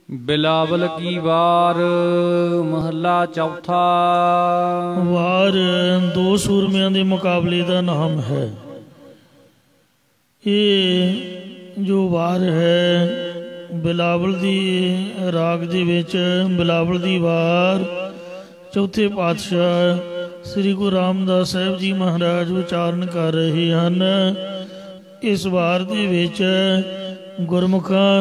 बिलावल की वार महला चौथा। वार दो सूरमियां दे मुकाबले का नाम है। ये जो वार है बिलावल दी राग दे विच बिलावल दी वार चौथे पातशाह श्री गुरु रामदास साहिब जी महाराज उचारण कर रहे हैं। इस वार दे विच गुरमुखां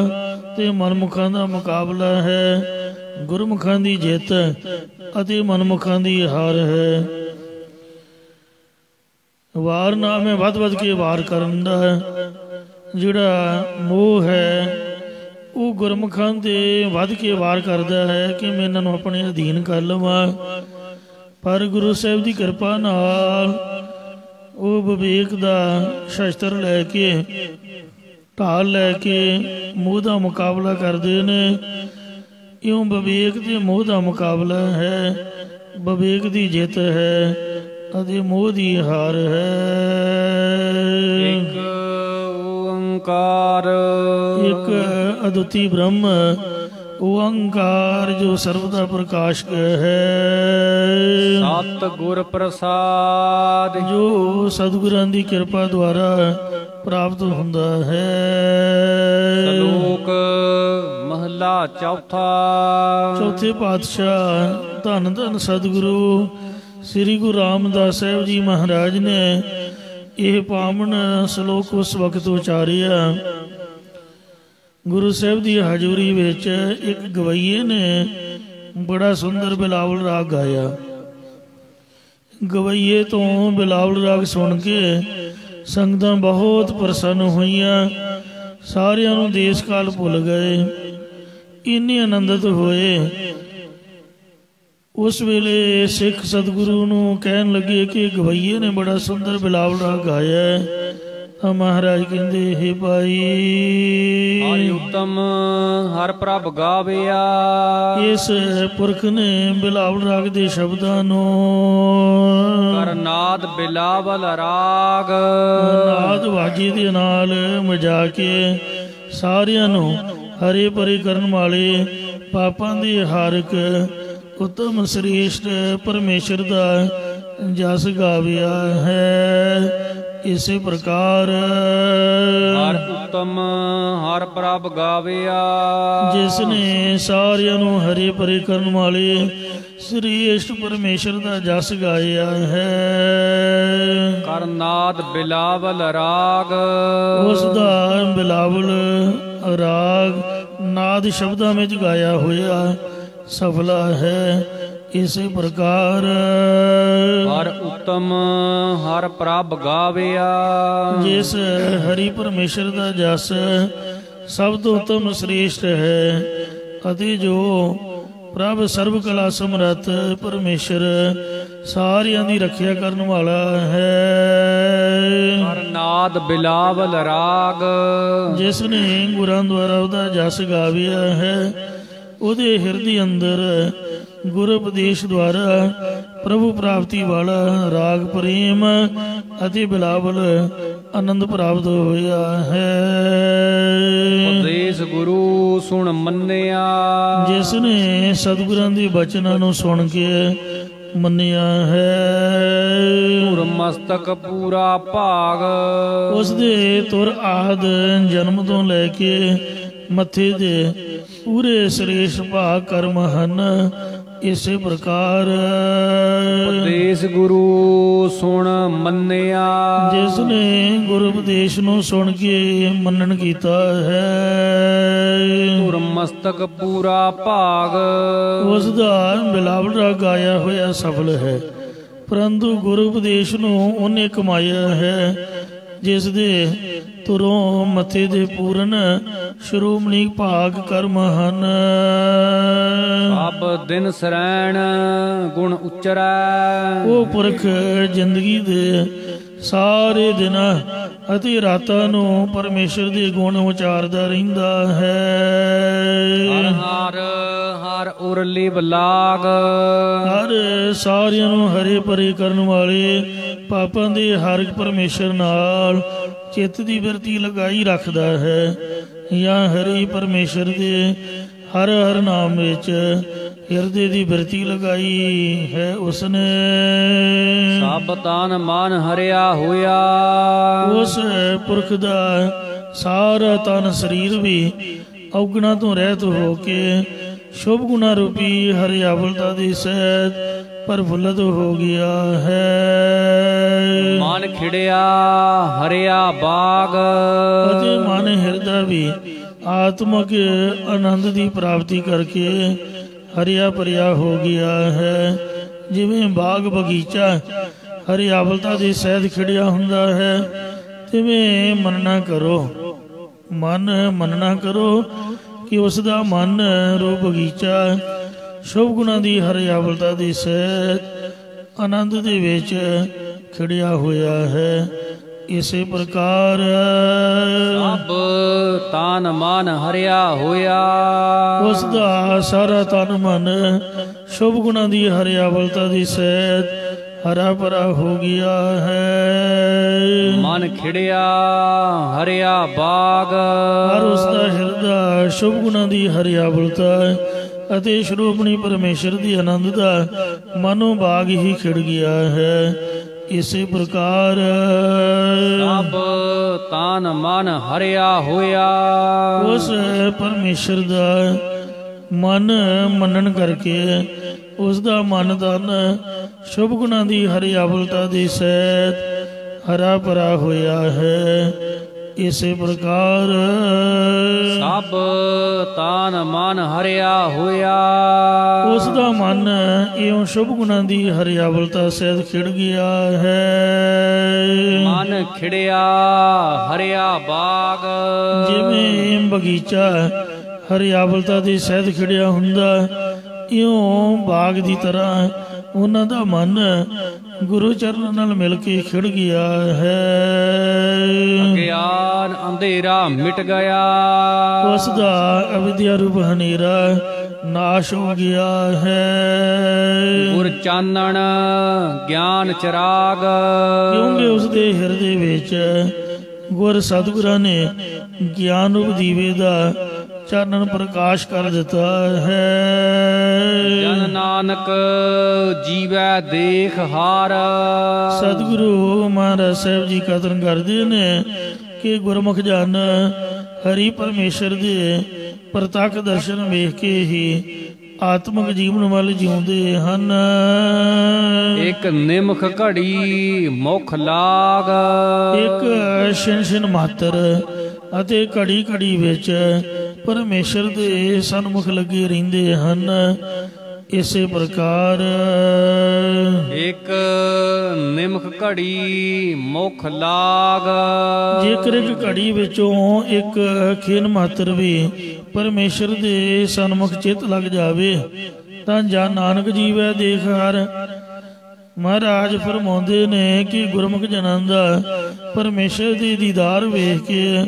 ते मनमुखां दा मुकाबला है। गुरमुखां दी जित अते मनमुखां दी हार है। वार नाम है वध वध के वार करन दा। जिहड़ा मोह है वो गुरमुखां ते वध के वार करदा है कि मैं इन्हां नूं अपने अधीन कर लवां। पर गुरु साहिब दी कृपा नाल वो विवेक दा शस्त्र लैके ढाल लैके मोह दा मुकाबला करदे ने। इउं विवेक ते मोह दा मुकाबला है। विवेक दी जित है अते मोह दी हार है। एक ओंकार एक अद्वितीय ब्रह्म ओंकार जो सर्वदा प्रकाशक है। सत गुर प्रसाद जो सतगुरां दी कृपा द्वारा प्राप्त हुंदा है। श्लोक महला चौथा। चौथे पातशाह धन धन सतगुरु श्री गुरु रामदास साहिब जी महाराज ने यह पावन श्लोक उस वक्त उचारिया। गुरु साहिब की हजूरी विच एक गवैये ने बड़ा सुंदर बिलावल राग गाया। गवैये तो बिलावल राग सुन के संगतां बहुत प्रसन्न हुईयां। सारियां नूं देश काल भुल गए। इन्ने आनंदित होए। उस वेले सिख सतगुरु नूं कहन लगे कि गवैये ने बड़ा सुंदर बिलावल राग गाया है। महाराज कहंदे हे भाई हरि उत्तम हर प्रभ गाविया। इस पुरख ने बिलावल राग दे शब्दां नूं करनाद बिलावल राग नाद वाजी दे नाल मजा के सारियां नूं हरे भरे करन वाले पापां दे हारक उत्तम श्रेष्ठ परमेश्वर दा जस गाविया है। इसी प्रकार हर उत्तम हर प्रभ गाविया। जिसने सारियां नूं हरे भरे करन वाले श्रेष्ठ परमेश्वर दा जस गाया है। करनाद बिलावल राग उस दा बिलावल राग नाद शब्दां में गाया होया सफला है। इसी प्रकार हर उत्तम हर प्रभ गाविया। जिस हरि परमेश्वर का जस सब तो उत्तम श्रेष्ठ है अति जो प्रभ सर्व कला समर्थ परमेश्वर सारियां दी रखिया करन वाला है। करनाद बिलावल राग जिसने गुरां द्वारा उहदा जस गाविया है उहदे हिरदे अंदर गुरु उपदेश द्वारा प्रभु प्राप्ति वाला राग प्रेम अति बिलावल आनंद प्राप्त होया है। उपदेश गुरु सुन मन्निया। जिसने सतगुरां दे बचनां नूं सुन के मन्निया है। तुर मस्तक पूरा भाग उस दे तुर आद जन्म तो लैके मथे दे पूरे श्रेष्ठ भाग कर्म हन। इसी प्रकार उपदेश गुरु सुन मन्निया। जिसने गुरु उपदेश नूं सुन के मनन कीता है। तुर मस्तक पूरा भाग उसदा बिलावल राग गाया होया सफल है। परंतु गुरु उपदेश नूं उन्हें कमाया है जिस दे तुरों मथे दे पूरन श्रोमणी भाग कर्म हन। अब दिन सरैण गुण उच्चरै। वो पुरख जिंदगी दे सारे दिन अति रातां नूं परमेश्वर दे गुण उचारदा रहिंदा है। हर हर हर उरली बलाग हर सारियां नूं हरे भरे करन वाले पापां दे हर परमेश्वर नाल चित्त दी बिरती लगाई रखदा है। ਜਾਂ ਹਰੀ ਪਰਮੇਸ਼ਰ ਦੇ ਹਰ ਹਰ ਨਾਮ ਵਿੱਚ ਹਿਰਦੇ ਦੀ ਬਿਰਤੀ ਲਗਾਈ ਹੈ ਉਸਨੇ। ਸਭ ਤਨ ਮਨ ਹਰਿਆ ਹੋਇਆ, ਉਸ ਪੁਰਖ ਦਾ ਸਾਰਾ ਤਨ ਸਰੀਰ ਵੀ ਔਗਣਾ ਤੋਂ ਰਹਿਤ ਹੋ ਕੇ ਸ਼ੁਭ ਗੁਣਾ ਰੂਪੀ ਹਰਿਆਵਲਤਾ ਦੀ ਸਹਿਤ ਪ੍ਰਫੁੱਲਤ ਹੋ ਗਿਆ ਹੈ। ਮਨ ਖਿੜਿਆ ਹਰਿਆ ਬਾਗ, ਅਤੇ ਮਨ ਹਿਰਦਾ ਵੀ ਆਤਮਕ ਆਨੰਦ ਦੀ ਪ੍ਰਾਪਤੀ ਕਰਕੇ ਹਰਿਆ ਭਰਿਆ ਹੋ ਗਿਆ ਹੈ। ਜਿਵੇਂ ਬਾਗ ਬਗੀਚਾ ਹਰਿਆਵਲਤਾ ਦੀ ਸਹਿਤ ਖਿੜਿਆ ਹੁੰਦਾ ਹੈ, ਤਿਵੇਂ ਮੰਨਣਾ ਕਰੋ ਕਿ ਉਸ ਦਾ ਮਨ ਰੂਪ ਬਗੀਚਾ ਸ਼ੁਭ ਗੁਣਾਂ ਦੀ ਹਰਿਆਵਲਤਾ ਦੀ ਸਹਿਤ ਆਨੰਦ ਦੇ ਵਿੱਚ ਖਿੜਿਆ ਹੋਇਆ ਹੈ। ਇਸੇ ਪ੍ਰਕਾਰ ਸਭ ਤਨ ਮਨ ਹਰਿਆ ਹੋਇਆ, ਉਸ ਦਾ ਸਾਰਾ ਤਨ ਮਨ ਸ਼ੁਭ ਗੁਣਾਂ ਦੀ ਹਰਿਆਵਲਤਾ ਦੀ ਸਹਿਤ ਹਰਾ ਭਰਾ ਹੋ ਗਿਆ ਹੈ। ਮਨ ਖਿੜਿਆ ਹਰਿਆ ਬਾਗ, ਹਰ ਉਸ ਦਾ ਹਿਰਦਾ ਸ਼ੁਭ ਗੁਣਾਂ ਦੀ ਹਰਿਆਵਲਤਾ ਅਤੇ ਸ਼੍ਰੋਮਣੀ ਪਰਮੇਸ਼ਰ ਦੀ ਆਨੰਦ ਦਾ ਮਨੋ ਬਾਗ ਹੀ ਖਿੜ ਗਿਆ ਹੈ। ਇਸੇ ਪ੍ਰਕਾਰ ਸਭ ਤਨ ਮਨ ਹਰਿਆ ਹੋਇਆ, ਉਸ ਪਰਮੇਸ਼ਰ ਦਾ ਮਨ ਮੰਨਣ ਕਰਕੇ ਉਸ ਦਾ ਮਨ ਤਨ ਸ਼ੁਭ ਗੁਣਾਂ ਦੀ ਹਰਿਆਵਲਤਾ ਦੀ ਸਹਿਤ ਹਰਾ ਭਰਾ ਹੋਇਆ ਹੈ। ਇਸੇ ਪ੍ਰਕਾਰ ਸਭ ਤਨ ਮਨ ਹਰਿਆ ਹੋਇਆ, ਉਸ ਦਾ ਮਨ ਇਉਂ ਸ਼ੁਭ ਗੁਣਾਂ ਦੀ ਹਰਿਆਵਲਤਾ ਸਹਿਤ ਖਿੜ ਗਿਆ ਹੈ। ਮਨ ਖਿੜਿਆ ਹਰਿਆ ਬਾਗ, ਜਿਵੇਂ ਬਗੀਚਾ ਹਰਿਆਵਲਤਾ ਦੀ ਸਹਿਤ ਖਿੜਿਆ ਹੁੰਦਾ, ਇਉਂ ਬਾਗ ਦੀ ਤਰ੍ਹਾਂ ਉਹਨਾਂ ਦਾ ਮਨ ਗੁਰੂ ਚਰਨਾਂ ਨਾਲ ਮਿਲ ਕੇ ਖਿੜ ਗਿਆ ਹੈ। ਅਗਿਆਨ ਅੰਧੇਰਾ ਮਿਟ ਗਿਆ, ਉਸ ਦਾ ਅਵਿਦਿਆ ਰੂਪ ਹਨੇਰਾ ਨਾਸ਼ ਹੋ ਗਿਆ ਹੈ। ਗੁਰ ਚਾਨਣ ਗਿਆਨ ਚਿਰਾਗ, ਕਿਉਂਕਿ ਉਸ ਦੇ ਹਿਰਦੇ ਵਿੱਚ ਗੁਰ ਸਤਿਗੁਰਾਂ ਨੇ ਗਿਆਨ ਰੂਪ ਦੀਵੇ ਦਾ ਚਾਨਣ ਪ੍ਰਕਾਸ਼ ਕਰ ਦਿੱਤਾ ਹੈ। ਜਨ ਨਾਨਕ ਜੀਵੈ ਦੇਖ ਹਾਰ, ਸਤਿਗੁਰੂ ਮਹਾਰਾਜ ਸਾਹਿਬ ਜੀ ਕਥਨ ਕਰਦੇ ਨੇ ਕਿ ਗੁਰਮੁਖ ਜਨ ਹਰੀ ਪਰਮੇਸ਼ਰ ਦੇ ਪ੍ਰਤੱਖ ਦਰਸ਼ਨ ਵੇਖ ਕੇ ਹੀ ਆਤਮਿਕ ਜੀਵਨ ਵੱਲ ਜਿਉਂਦੇ ਹਨ। ਇੱਕ ਨਿਮਖ ਘੜੀ ਮੁਖ ਲਾਗ, ਇੱਕ ਛਿਨ ਮਾਤਰ ਅਤੇ ਘੜੀ ਘੜੀ ਵਿੱਚ ਪਰਮੇਸ਼ਰ ਦੇ ਸਨਮੁਖ ਲੱਗੇ ਰਹਿੰਦੇ ਹਨ। ਇਸੇ ਪ੍ਰਕਾਰ ਇੱਕ ਨਿਮਖ ਘੜੀ ਮੁਖ ਲਾਗ, ਜੇਕਰ ਇੱਕ ਘੜੀ ਵਿੱਚੋਂ ਇੱਕ ਖਿਨ ਮਾਤਰ ਵੀ ਪਰਮੇਸ਼ਰ ਦੇ ਸਨਮੁਖ ਚਿੱਤ ਲੱਗ ਜਾਵੇ ਤਾਂ ਜਨ ਨਾਨਕ ਜੀਵੈ ਦੇਖ ਹਰ। ਮਹਾਰਾਜ ਫਰਮਾਉਂਦੇ ਨੇ ਕਿ ਗੁਰਮੁਖ ਜਨਾਂ ਦਾ ਪਰਮੇਸ਼ਰ ਦੇ ਦੀਦਾਰ ਵੇਖ ਕੇ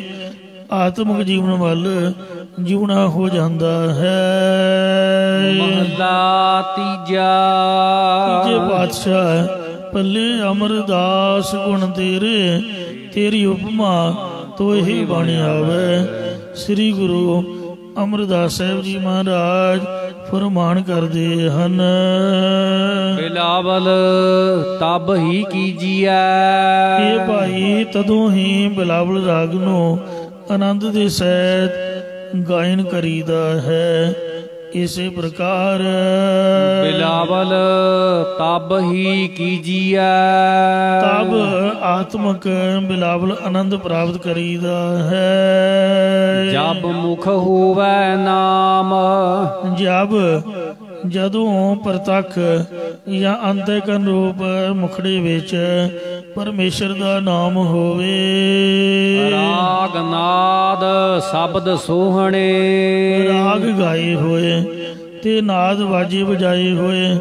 ਆਤਮਿਕ ਜੀਵਨ ਵੱਲ ਜਿਉਣਾ ਹੋ ਜਾਂਦਾ ਹੈ। ਮਹਲਾ ਤੀਜਾ, ਤੀਜੇ ਪਾਤਸ਼ਾਹ ਪੱਲੇ ਅਮਰਦਾਸ ਗੁਣ ਤੇਰੇ, ਤੇਰੀ ਉਪਮਾ ਤੋਹਿ ਬਣ ਆਵੇ। ਸ੍ਰੀ ਗੁਰੂ ਅਮਰਦਾਸ ਸਾਹਿਬ ਜੀ ਮਹਾਰਾਜ ਫਰਮਾਨ ਕਰਦੇ ਹਨ, ਬਿਲਾਵਲ ਤਬ ਹੀ ਕੀਜੀਐ। ਇਹ ਭਾਈ ਤਦੋਂ ਹੀ ਬਿਲਾਵਲ ਰਾਗ ਨੂੰ ਆਨੰਦ ਦੇ ਸਹਿਤ ਗਾਇਨ ਕਰੀਦਾ ਹੈ। ਇਸੇ ਪ੍ਰਕਾਰ ਬਿਲਾਵਲ ਤਬ ਹੀ ਕੀਜੀਐ, ਤਬ ਆਤਮਕ ਬਿਲਾਵਲ ਆਨੰਦ ਪ੍ਰਾਪਤ ਕਰੀਦਾ ਹੈ। ਜਬ ਮੁਖ ਹੋਵੈ ਨਾਮ, ਜਦੋਂ ਪ੍ਰਤੱਖ ਜਾਂ ਅੰਤਿਕਰਨ ਰੂਪ ਮੁਖੜੇ ਵਿੱਚ ਪਰਮੇਸ਼ਰ ਦਾ ਨਾਮ ਹੋਵੇ। ਰਾਗ ਨਾਦ ਸ਼ਬਦ ਸੋਹਣੇ, ਰਾਗ ਗਾਏ ਹੋਏ ਤੇ ਨਾਦ ਵਾਜੇ ਵਜਾਏ ਹੋਏ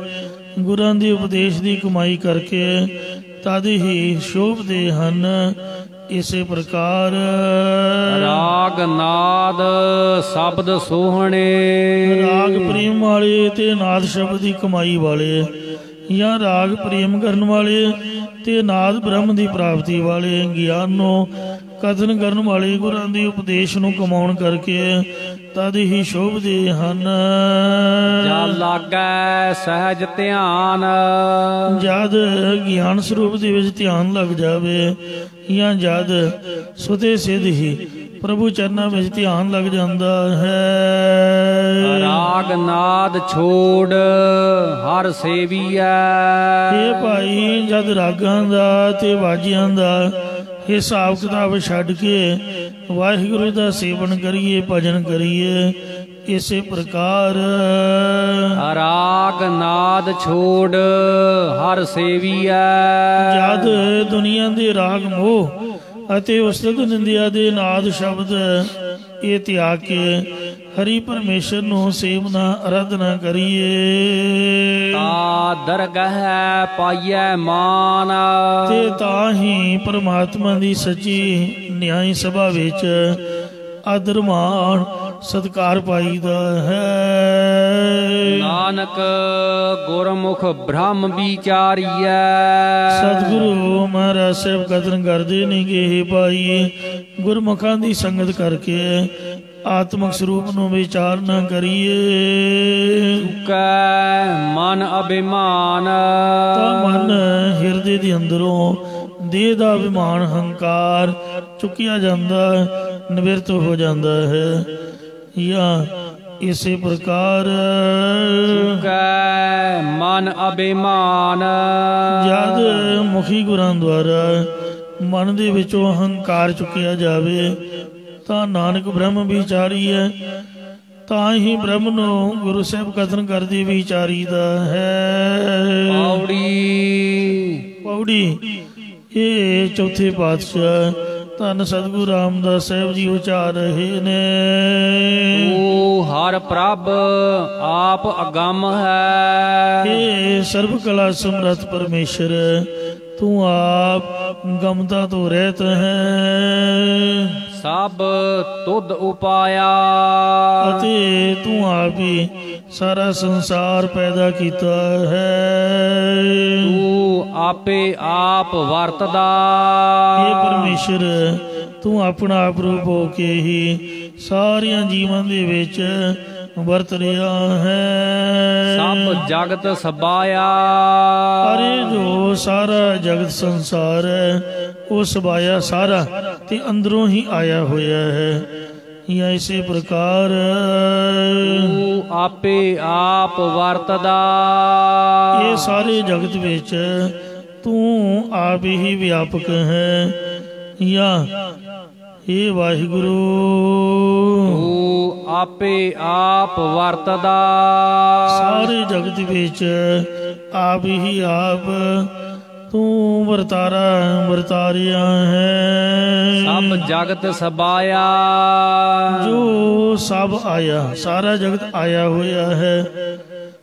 ਗੁਰਾਂ ਦੇ ਉਪਦੇਸ਼ ਦੀ ਕਮਾਈ ਕਰਕੇ ਤਦ ਹੀ ਸ਼ੋਭਦੇ ਹਨ। ਇਸੇ ਪ੍ਰਕਾਰ ਰਾਗ ਨਾਦ ਸ਼ਬਦ ਸੋਹਣੇ, ਰਾਗ ਪ੍ਰੇਮ ਵਾਲੇ ਤੇ ਨਾਦ ਸ਼ਬਦ ਦੀ ਕਮਾਈ ਵਾਲੇ, ਜਾਂ ਰਾਗ ਪ੍ਰੇਮ ਕਰਨ ਵਾਲੇ ਤੇ ਨਾਦ ਬ੍ਰਹਮ ਦੀ ਪ੍ਰਾਪਤੀ ਵਾਲੇ ਗਿਆਨ ਨੂੰ ਕਥਨ ਕਰਨ ਵਾਲੇ ਗੁਰਾਂ ਦੇ ਉਪਦੇਸ਼ ਨੂੰ ਕਮਾਉਣ ਕਰਕੇ ਤਦ ਹੀ ਸ਼ੋਭਦੇ ਹਨ। ਜਾ ਲਾਗੈ ਸਹਿਜ ਧਿਆਨ, ਜਦ ਗਿਆਨ ਸਰੂਪ ਦੇ ਵਿੱਚ ਧਿਆਨ ਲੱਗ ਜਾਵੇ ਜਾਂ ਜਦ ਸੁਤੇ ਸਿੱਧ ਹੀ ਪ੍ਰਭੂ ਚਰਨਾਂ ਵਿੱਚ ਧਿਆਨ ਲੱਗ ਜਾਂਦਾ ਹੈ। ਰਾਗ ਨਾਦ ਛੋੜ ਹਰ ਸੇਵੀਐ, ਇਹ ਭਾਈ ਜਦ ਰਾਗਾਂ ਦਾ ਤੇ ਵਾਜਿਆਂ ਦਾ ਹਿਸਾਬ ਕਿਤਾਬ ਛੱਡ ਕੇ ਵਾਹਿਗੁਰੂ ਦਾ ਸੇਵਨ ਕਰੀਏ, ਭਜਨ ਕਰੀਏ। ਇਸੇ ਪ੍ਰਕਾਰ ਰਾਗ ਨਾਦ ਛੋੜ ਹਰ ਸੇਵੀਐ, ਜਦ ਦੁਨੀਆ ਦੇ ਰਾਗ ਮੋਹ ਅਤੇ ਉਸਤਤ ਨਿੰਦਿਆ ਦੇ ਨਾਦ ਸ਼ਬਦ ਇਹ ਤਿਆਗ ਕੇ ਹਰੀ ਪਰਮੇਸ਼ਰ ਨੂੰ ਸੇਵਨਾ ਅਰਾਧਨਾ ਕਰੀਏ ਤਾ ਦਰਗਹ ਪਾਈਐ ਮਾਨ, ਤੇ ਤਾਂ ਹੀ ਪਰਮਾਤਮਾ ਦੀ ਸੱਚੀ ਨਿਆਈ ਸਭਾ ਵਿੱਚ ਆਦਰ ਮਾਣ ਸਤਿਕਾਰ ਪਾਈਦਾ ਹੈ। ਨਾਨਕ ਗੁਰਮੁਖ ਬ੍ਰਹਮ ਵਿਚਾਰੀਐ, ਸਤਿਗੁਰੂ ਮਹਾਰਾਜ ਸਾਹਿਬ ਕਥਨ ਕਰਦੇ ਨੇ ਕਿ ਇਹ ਭਾਈ ਗੁਰਮੁਖਾਂ ਦੀ ਸੰਗਤ ਕਰਕੇ ਆਤਮਿਕ ਸਰੂਪ ਨੂੰ ਵਿਚਾਰਨਾ ਕਰੀਏ। ਚੁਕੈ ਮਨ ਅਭਿਮਾਨ, ਤਾਂ ਮਨ ਹਿਰਦੇ ਦੇ ਅੰਦਰੋਂ ਦੇਹ ਦਾ ਅਭਿਮਾਨ ਹੰਕਾਰ ਚੁੱਕਿਆ ਜਾਂਦਾ, ਨਿਵਰਤ ਹੋ ਜਾਂਦਾ ਹੈ। ਜਾਂ ਇਸੇ ਪ੍ਰਕਾਰ ਚੁਕੈ ਮਨ ਅਭਿਮਾਨ, ਜਦ ਮੁਖੀ ਗੁਰਾਂ ਦੁਆਰਾ ਮਨ ਦੇ ਵਿੱਚੋਂ ਹੰਕਾਰ ਚੁੱਕਿਆ ਜਾਵੇ ਤਾਂ ਨਾਨਕ ਬ੍ਰਹਮ ਵਿਚਾਰੀ ਹੈ। ਤਾਂ ਹੀ ਬ੍ਰਹਮ ਨੂੰ ਗੁਰੂ ਸਾਹਿਬ ਕਥਨ ਕਰਦੇ ਵਿਚਾਰੀਦਾ ਹੈ। ਪੌੜੀ ਇਹ ਚੌਥੇ ਪਾਤਸ਼ਾਹ ਧੰਨ ਸਤਿਗੁਰੂ ਰਾਮਦਾਸ ਸਾਹਿਬ ਜੀ ਉਚਾਰ ਰਹੇ ਨੇ। ਤੂੰ ਹਰ ਪ੍ਰਭ ਆਪ ਅਗੰਮ ਹੈ, ਇਹ ਸਰਬ ਕਲਾ ਸਮਰੱਥ ਪਰਮੇਸ਼ਰ ਤੂੰ ਆਪ ਗਮਤਾ ਤੋਂ ਰਹਿਤ ਹੈ। ਸਭ ਤੁਧ ਉਪਾਇਆ, ਅਤੇ ਤੂੰ ਆਪ ਹੀ ਸਾਰਾ ਸੰਸਾਰ ਪੈਦਾ ਕੀਤਾ ਹੈ। ਤੂੰ ਆਪੇ ਆਪ ਵਰਤਦਾ, ਇਹ ਪਰਮੇਸ਼ਰ ਤੂੰ ਆਪਣਾ ਆਪ ਰੂਪ ਹੋ ਕੇ ਹੀ ਸਾਰਿਆਂ ਜੀਵਾਂ ਦੇ ਵਿੱਚ ਵਰਤ ਰਿਹਾ ਹੈ। ਸਭ ਜਗਤ ਸਬਾਇਆ, ਅਰੇ ਜੋ ਸਾਰਾ ਜਗਤ ਸੰਸਾਰ ਹੈ ਉਹ ਸਬਾਇਆ ਸਾਰਾ ਤੇ ਅੰਦਰੋਂ ਹੀ ਆਇਆ ਹੋਇਆ ਹੈ। ਜਾਂ ਇਸੇ ਪ੍ਰਕਾਰ ਤੂੰ ਆਪੇ ਆਪ ਵਰਤਦਾ, ਇਹ ਸਾਰੇ ਜਗਤ ਵਿੱਚ ਤੂੰ ਆਪ ਹੀ ਵਿਆਪਕ ਹੈ। ਜਾਂ ਇਹ ਵਾਹਿਗੁਰੂ ਤੂੰ ਆਪੇ ਆਪ ਵਰਤਦਾ, ਸਾਰੇ ਜਗਤ ਵਿੱਚ ਆਪ ਹੀ ਆਪ ਤੂੰ ਵਰਤਾਰਿਆ ਹੈ। ਸਭ ਜਗਤ ਸਬਾਇਆ, ਜੋ ਸਭ ਆਇਆ ਸਾਰਾ ਜਗਤ ਆਇਆ ਹੋਇਆ ਹੈ।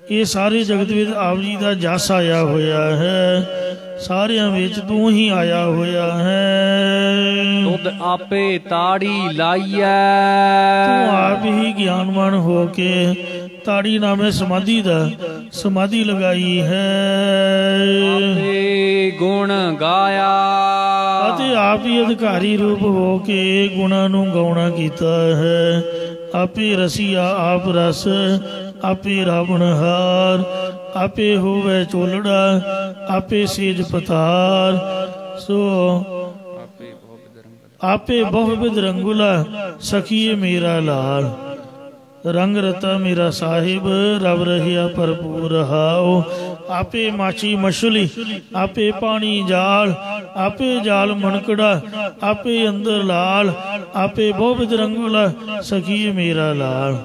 ਇਹ ਸਾਰੇ ਜਗਤ ਵਿੱਚ ਆਪ ਜੀ ਦਾ ਜਸ ਆਇਆ ਹੋਇਆ ਹੈ। ਸਾਰਿਆਂ ਵਿੱਚ ਤੂੰ ਹੀ ਆਇਆ ਹੋਇਆ ਹੈ। ਤੁਧ ਆਪੇ ਤਾੜੀ ਲਾਈਐ, ਤੂੰ ਆਪ ਹੀ ਗਿਆਨਵਾਨ ਹੋ ਕੇ ਤਾੜੀ ਨਾਮੇ ਸਮਾਧੀ ਲਗਾਈ ਹੈ। ਆਪੇ ਗੁਣ ਗਾਇਆ, ਅਤੇ ਆਪ ਹੀ ਅਧਿਕਾਰੀ ਰੂਪ ਹੋ ਕੇ ਗੁਣਾਂ ਨੂੰ ਗਾਉਣਾ ਕੀਤਾ ਹੈ। ਆਪੇ ਰਸੀਆ ਆਪ ਰਸ, ਆਪੇ ਰਾਵਣਹਾਰ, ਆਪੇ ਹੋਵੇ ਚੋਲੜਾ, ਆਪੇ ਸੇਜ ਪਤਾਰ। ਸੋ ਆਪੇ ਬਹੁ ਬਿਦ ਰੰਗੁਲਾ, ਸਖੀਏ ਮੇਰਾ ਲਾਲ। ਰੰਗ ਰਤਾ ਮੇਰਾ ਸਾਹਿਬ, ਰਵ ਰਹਿਆ ਭਰਪੂਰ ਹਾਉ। ਆਪੇ ਮਾਛੀ ਮਛਲੀ, ਆਪੇ ਪਾਣੀ ਜਾਲ, ਆਪੇ ਜਾਲ ਮਣਕੜਾ, ਆਪੇ ਅੰਦਰ ਲਾਲ। ਆਪੇ ਬਹੁ ਬਿਦ ਰੰਗੁਲਾ, ਸਖੀਏ ਮੇਰਾ ਲਾਲ।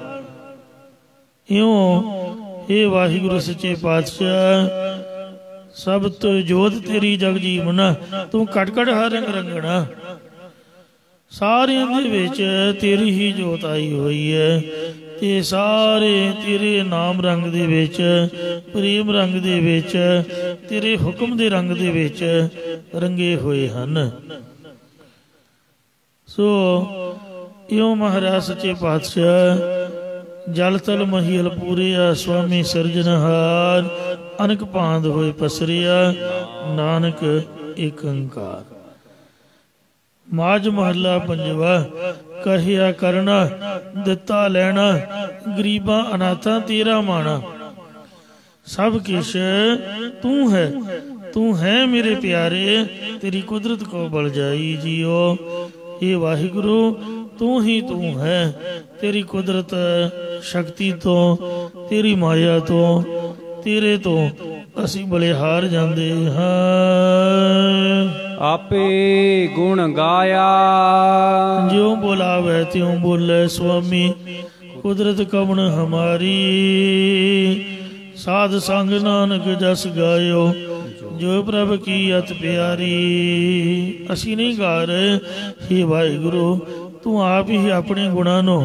ਇਉਂ ਇਹ ਵਾਹਿਗੁਰੂ ਸੱਚੇ ਪਾਤਸ਼ਾਹ ਸਭ ਤੋਂ ਜੋਤ ਤੇਰੀ ਜਗ ਜੀਵਨ, ਤੂੰ ਘਟ ਘਟ ਹਰ ਰੰਗ ਰੰਗਣਾ। ਸਾਰਿਆਂ ਦੇ ਵਿੱਚ ਤੇਰੀ ਹੀ ਜੋਤ ਆਈ ਹੋਈ ਹੈ ਤੇ ਸਾਰੇ ਤੇਰੇ ਨਾਮ ਰੰਗ ਦੇ ਵਿੱਚ, ਪ੍ਰੇਮ ਰੰਗ ਦੇ ਵਿੱਚ, ਤੇਰੇ ਹੁਕਮ ਦੇ ਰੰਗ ਦੇ ਵਿੱਚ ਰੰਗੇ ਹੋਏ ਹਨ। ਸੋ ਇਉਂ ਮਹਾਰਾਜ ਸੱਚੇ ਪਾਤਸ਼ਾਹ ਜਲ ਤਲ ਮਹੀਲ ਪੂਰਿਆ, ਸੁਆਮੀ ਸਿਰਜਣਹਾਰ, ਅਨਕ ਭਾਂਦ ਹੋਏ ਪਸਰਿਆ, ਨਾਨਕ ਏਕ ਓੰਕਾਰ। ਮਾਝ ਮਹੱਲਾ ਪੰਜਵਾ। ਕਹਿਆ ਕਰਨਾ ਦਿੱਤਾ ਲੈਣਾ, ਗਰੀਬਾਂ ਅਨਾਥਾਂ ਤੇਰਾ ਮਾਣਾ। सब किश तू है, तू है मेरे प्यारे, तेरी कुदरत को बल जाई जियो। ये वाहिगुरु तू ही तू है, तेरी कुदरत शक्ति तो, तेरी माया तो, तेरे तो असी बलिहार जांदे हां। आपे गुण गाया, ज्यों बोलावे त्यों बोले स्वामी, कुदरत कवण हमारी। साध संग नानक जस गायो, जो प्रभ की अत प्यारी। असी नहीं गा रहे, हे वाहिगुरु तू आप ही अपने गुणा नो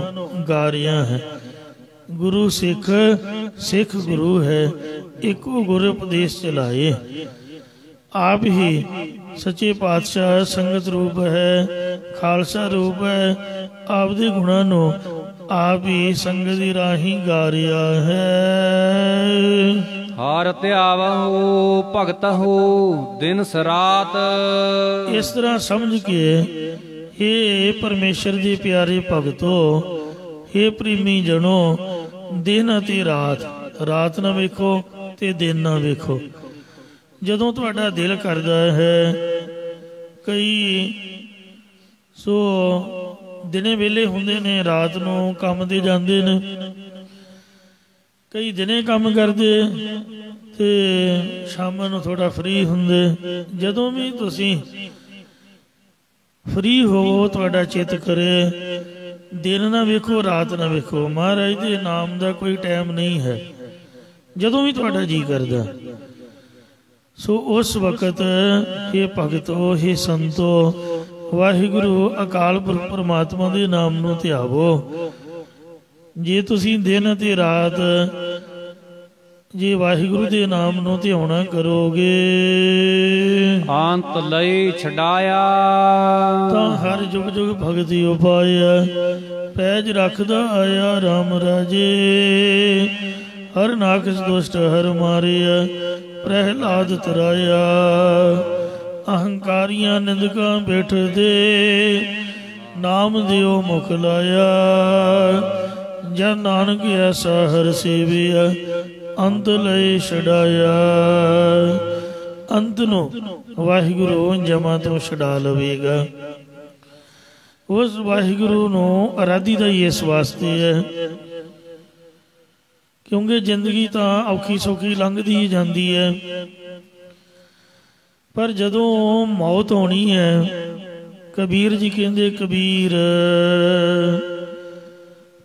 गा रहा है। गुरु सिख, सिख गुरु है, एको गुर उपदेश चलाए। आप ही सच्चे पातशाह संगत रूप है, खालसा रूप है। आप दे गुणा नो आप ही संगत दी राही गा रहा है। हार त्यावहु भगत हो दिन सरात। इस तरह समझ के हे परमेश्वर जी प्यारे भगतो, हे प्रेमी जनो, दिन अते रात, रात ना वेखो ते दिन ना वेखो। जदों तुहाडा दिल करदा है, कई सो दिने वेले हुंदे ने, रात नूं काम ते जांदे ने, कई दिने काम करदे ते शाम नूं थोड़ा फ्री हुंदे। जदों भी तुसीं फ्री होवो, तुहाडा चित करे, दिन ना वेखो रात ना वेखो। महाराज दे नाम दा कोई टाइम नहीं है, जदों भी तुहाडा जी करदा। सो उस वक्त हे भगतो, हे संतो, वाहिगुरु अकाल पुरख परमात्मा दे नाम नूं ध्यावो। जे तुसीं दिन ते रात जे वाहिगुरु दे नाम नूं ध्याना करोगे, अंत लई छडाया, तां हर जुग जुग भगति उपाया। पैज रखदा आया राम राजे, हर नाकस दुष्ट हर मारिया, प्रहलाद तराया। अहंकारियां निंदकां बैठ दे, नाम दियो मुख लाया। जन नानक ऐसा हर सेविया, अंत लय छड़ाया। अंत नूं वाहिगुरु जमा तो छड़ा लवेगा। उस वाहिगुरु नूं आराधी दा ही इस वास्ते है, क्योंकि जिंदगी तां औखी सौखी लंघदी ही जांदी है, पर जदों मौत होनी है, कबीर जी कहते कबीर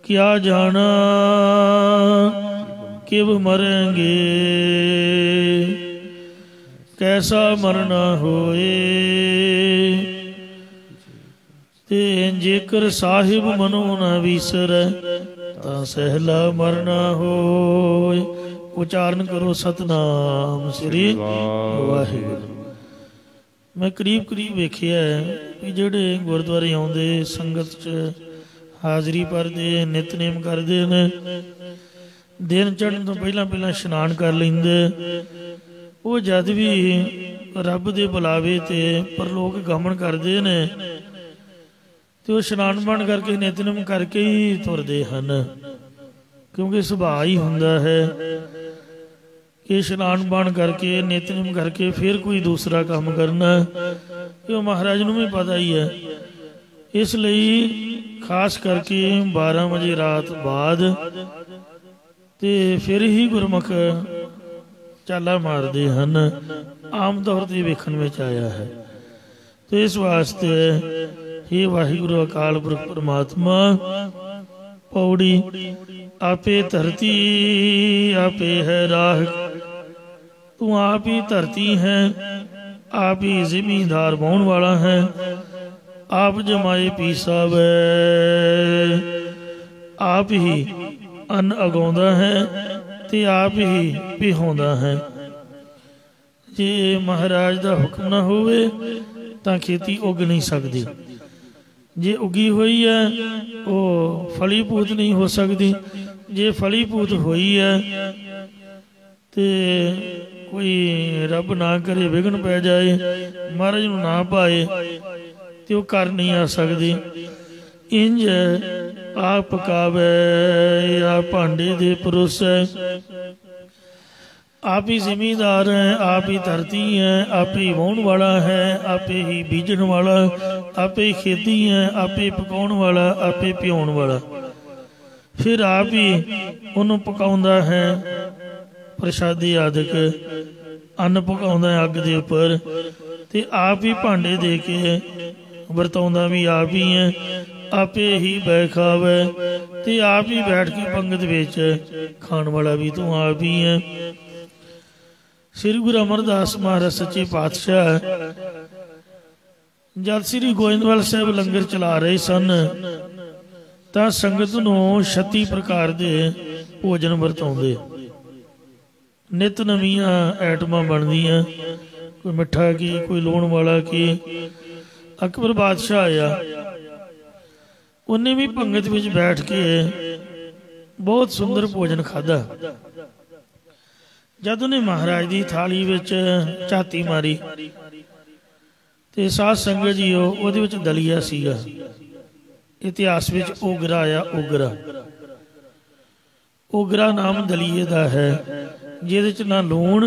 क्या जाना किब मरेंगे, कैसा मरना होए। ते जेकर साहिब मनो न विसर, तां सहला मरना होए। उचारण करो सतनाम श्री वाहिगुरू। मैं करीब करीब वेखिया भी जिहड़े गुरुद्वारे आउंदे, संगत च हाज़री भरदे, नितनेम करदे ने, दिन चढ़न तो पहला पहला इशनान कर लैंदे। वो जद भी रब दे बुलावे ते परलोक गमन करदे ने, ते वो इशनान बन करके नितनेम करके ही तुरदे हन, क्योंकि सुभाअ ही हुंदा है कि इशनान बन करके नितनेम करके फिर कोई दूसरा काम करना, ये महाराज नूं भी पता ही है। इसलिए खास करके 12 बजे रात बाद ते फिर ही गुरमुख चाला मारते हैं, आम तौर पर वेखण विच आया है। तो इस वास्ते हे वाहिगुरु अकाल पुरख परमात्मा, पौड़ी आपे धरती आपे है राह। तू आप ही धरती है, आप ही जिमींदार बाउण वाला है, आप जमाए पी सावे, आप ही अन्न अगाउंदा है ते आप ही पिहाउंदा है। जे महाराज दा हुक्म ना होवे तां खेती उग नहीं सकती। जे उगी हुई है वो फलीभूत नहीं हो सकती। जे फलीभूत हुई है तो कोई रब ना करे विघन पै जाए, महाराज नूं ना पाए ਤੇ ਉਹ ਕਰ ਨਹੀਂ ਆ ਸਕਦੇ। ਇੰਜ ਆਪ ਪਕਾਵੇ ਆ ਭਾਂਡੇ ਦੇ ਪਰੋਸੈ। आप ही जिमीदार है, आप ही धरती है, आप ही वाहण वाला है, आप ही बीजण वाला, आप ही खेती है, आप ही पकाउण वाला, आप ही पियाउण वाला। फिर आप ही उन्होंने पकाउंदा है प्रशादी आदਿਕ अन्न पकाउंदा है अग दे उपर, ते आप ही भांडे दे के वरताउंदा भी आप ही है। आपे ही बै खावे ते आप ही बैठ के पंगत विच खाण वाला भी तू आप ही है। श्री गुरु अमरदास महाराज सच्चे पातशाह जद श्री गोविंदवाल साहब लंगर चला रहे सन तां संगत नूं 36 प्रकार दे भोजन वरताउंदे। नित नवीआं आइटमां बनदियां, कोई मिठा की, कोई लूण वाला की। अकबर बादशाह आया, उन्हें भी पंगत विच बैठ के बहुत सुंदर भोजन खाधा। जद उन्हें महाराज की थाली विच झाती मारी ते साध संगत जी उहदे विच दलिया सीगा। इतिहास विच ओगरा आया, ओगरा ओगरा नाम दलीए दा है, जिहदे च ना लूण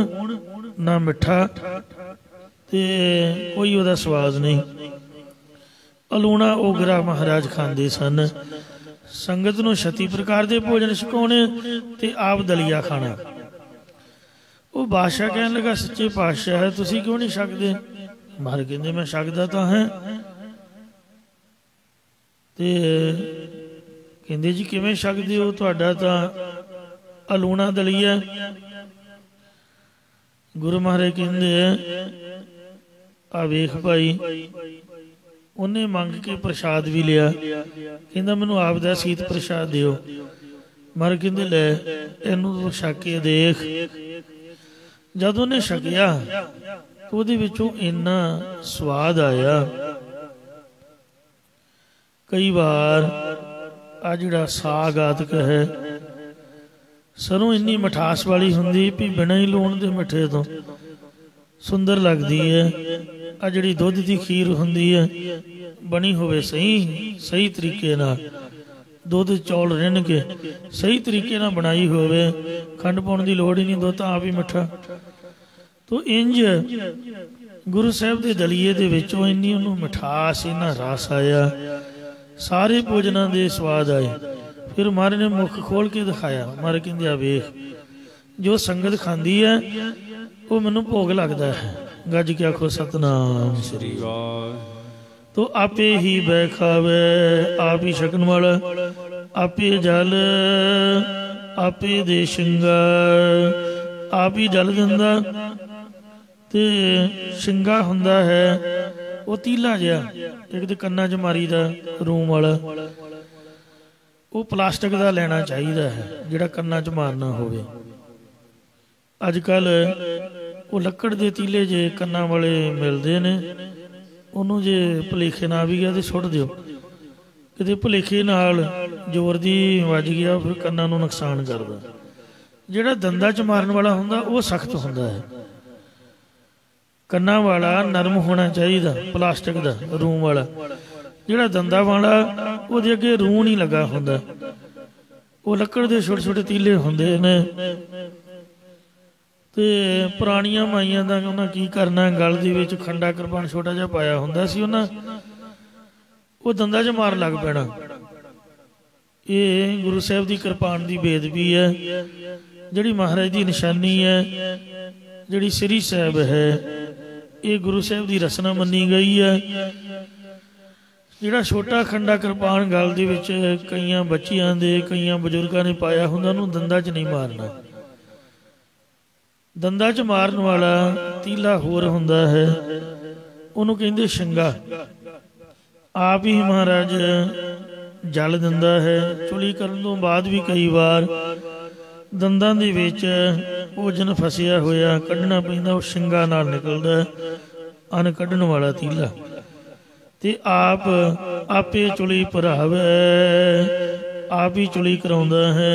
ना मिठा ते कोई उहदा स्वाद नहीं। अलूणा ओगरा महाराज खांदे सन। संगत नूं 36 प्रकार दे भोजन छकाउणे ते आप दलिया खाना। वो बादशाह कहन लगा, सच्चे पातशाह है तुसी क्यों नहीं छकदे? महाराज कहंदे मैं छकदा तां है। ते कहंदे जी किवें छकदे हो, तुहाडा तां अलूणा दलिया। गुरु महाराज कहंदे आ वेख भाई, उन्हें मंग के प्रसाद भी लिया, कहंदा मैनूं आप दा सीत प्रसाद दिओ। महाराज कहंदे लै इहनूं तूं छक के देख। जद उन्हें छकिया तो उहदे विचों इन्ना स्वाद आया। कई बार आ जिहड़ा साग आदਿਕ है, सरों इन्नी मिठास वाली हुंदी भी बिना ही लूण दे मिठे तो सुंदर लगती है। आ जिहड़ी दुध की खीर हुंदी है बनी होवे सही तरीके नाल, दुध चौल रिन के सही तरीके नाल बनाई होवे, खंड पाउण दी लोड़ ही नहीं, दुध तां आप ही मिठा। तो इंज गुरु साहब के दलीए दे विचों इन्नी उन्होंने मिठास, इन्ना रस आया, सारे भोजनां दे स्वाद आए। फिर महाराज ने मुख खोल के दिखाया। महाराज कहंदे आ वेख, जो संगत खांदी है वो मैनूं भोग लगता है। गज के आखो सतनाम श्री वाहिगुरू। तो आपे ही बै खावे, आप ही छकन वाला, आपे जल, आपे दे श्रृंगार, आप ही जल दिंदा ते शिंगा हुंदा है वो तीला जिहा, एक तो कन्ना च मारी दा रूम वाला, वो प्लास्टिक का लेना चाहिए है जिहड़ा कन्ना च मारना होवे। अजकल वो लकड़ दे तीले जे कन्ना वाले मिलते ने, उन्होंने जे भुलेखे ना भी गया तो सुट दिओ, किते भुलेखे नाल जोर दी वज गया फिर कन्ना नूं नुकसान करदा। जिहड़ा दंदा च मारन वाला हुंदा वो सख्त हुंदा है, कन्ना वाला नरम होना चाहिए, प्लास्टिक का रूम वाला। जिहड़ा दंदा वाला उहदे अगे रूह नहीं लगा हुंदा, वो लकड़ दे छोटे छोटे तीले हुंदे ने। ते पुरानियां माइयां दा उन्हां की करना, गल दे विच खंडा कृपान छोटा जिहा पाया हुंदा सी उन्हां, वो दंदा च मार लग पैना। ये गुरु साहब की कृपान की बेदबी है, जिहड़ी महाराज की निशानी है, जिहड़ी श्री साहब है, ये गुरु साहब की रसना मनी गई है। जिहड़ा छोटा खंडा कृपान गल दे विच कईयां बच्चियां दे कईयां बजुर्गां ने पाया हुंदा, उहनूं दंदा च नहीं मारना। दंदा च मारन वाला तीला होर हुंदा है, उहनूं कहिंदे शिंगा। आप ही महाराज जल दिंदा है। चुली करन तों बाद भी कई बार दंदां दे विच भोजन फसिया होया कढ़ना पैंदा, वो शिंगा नाल निकलदा अन कढ़न वाला तीला। ते आप आपे चुली भरावे, आप ही चुली कराउंदा है,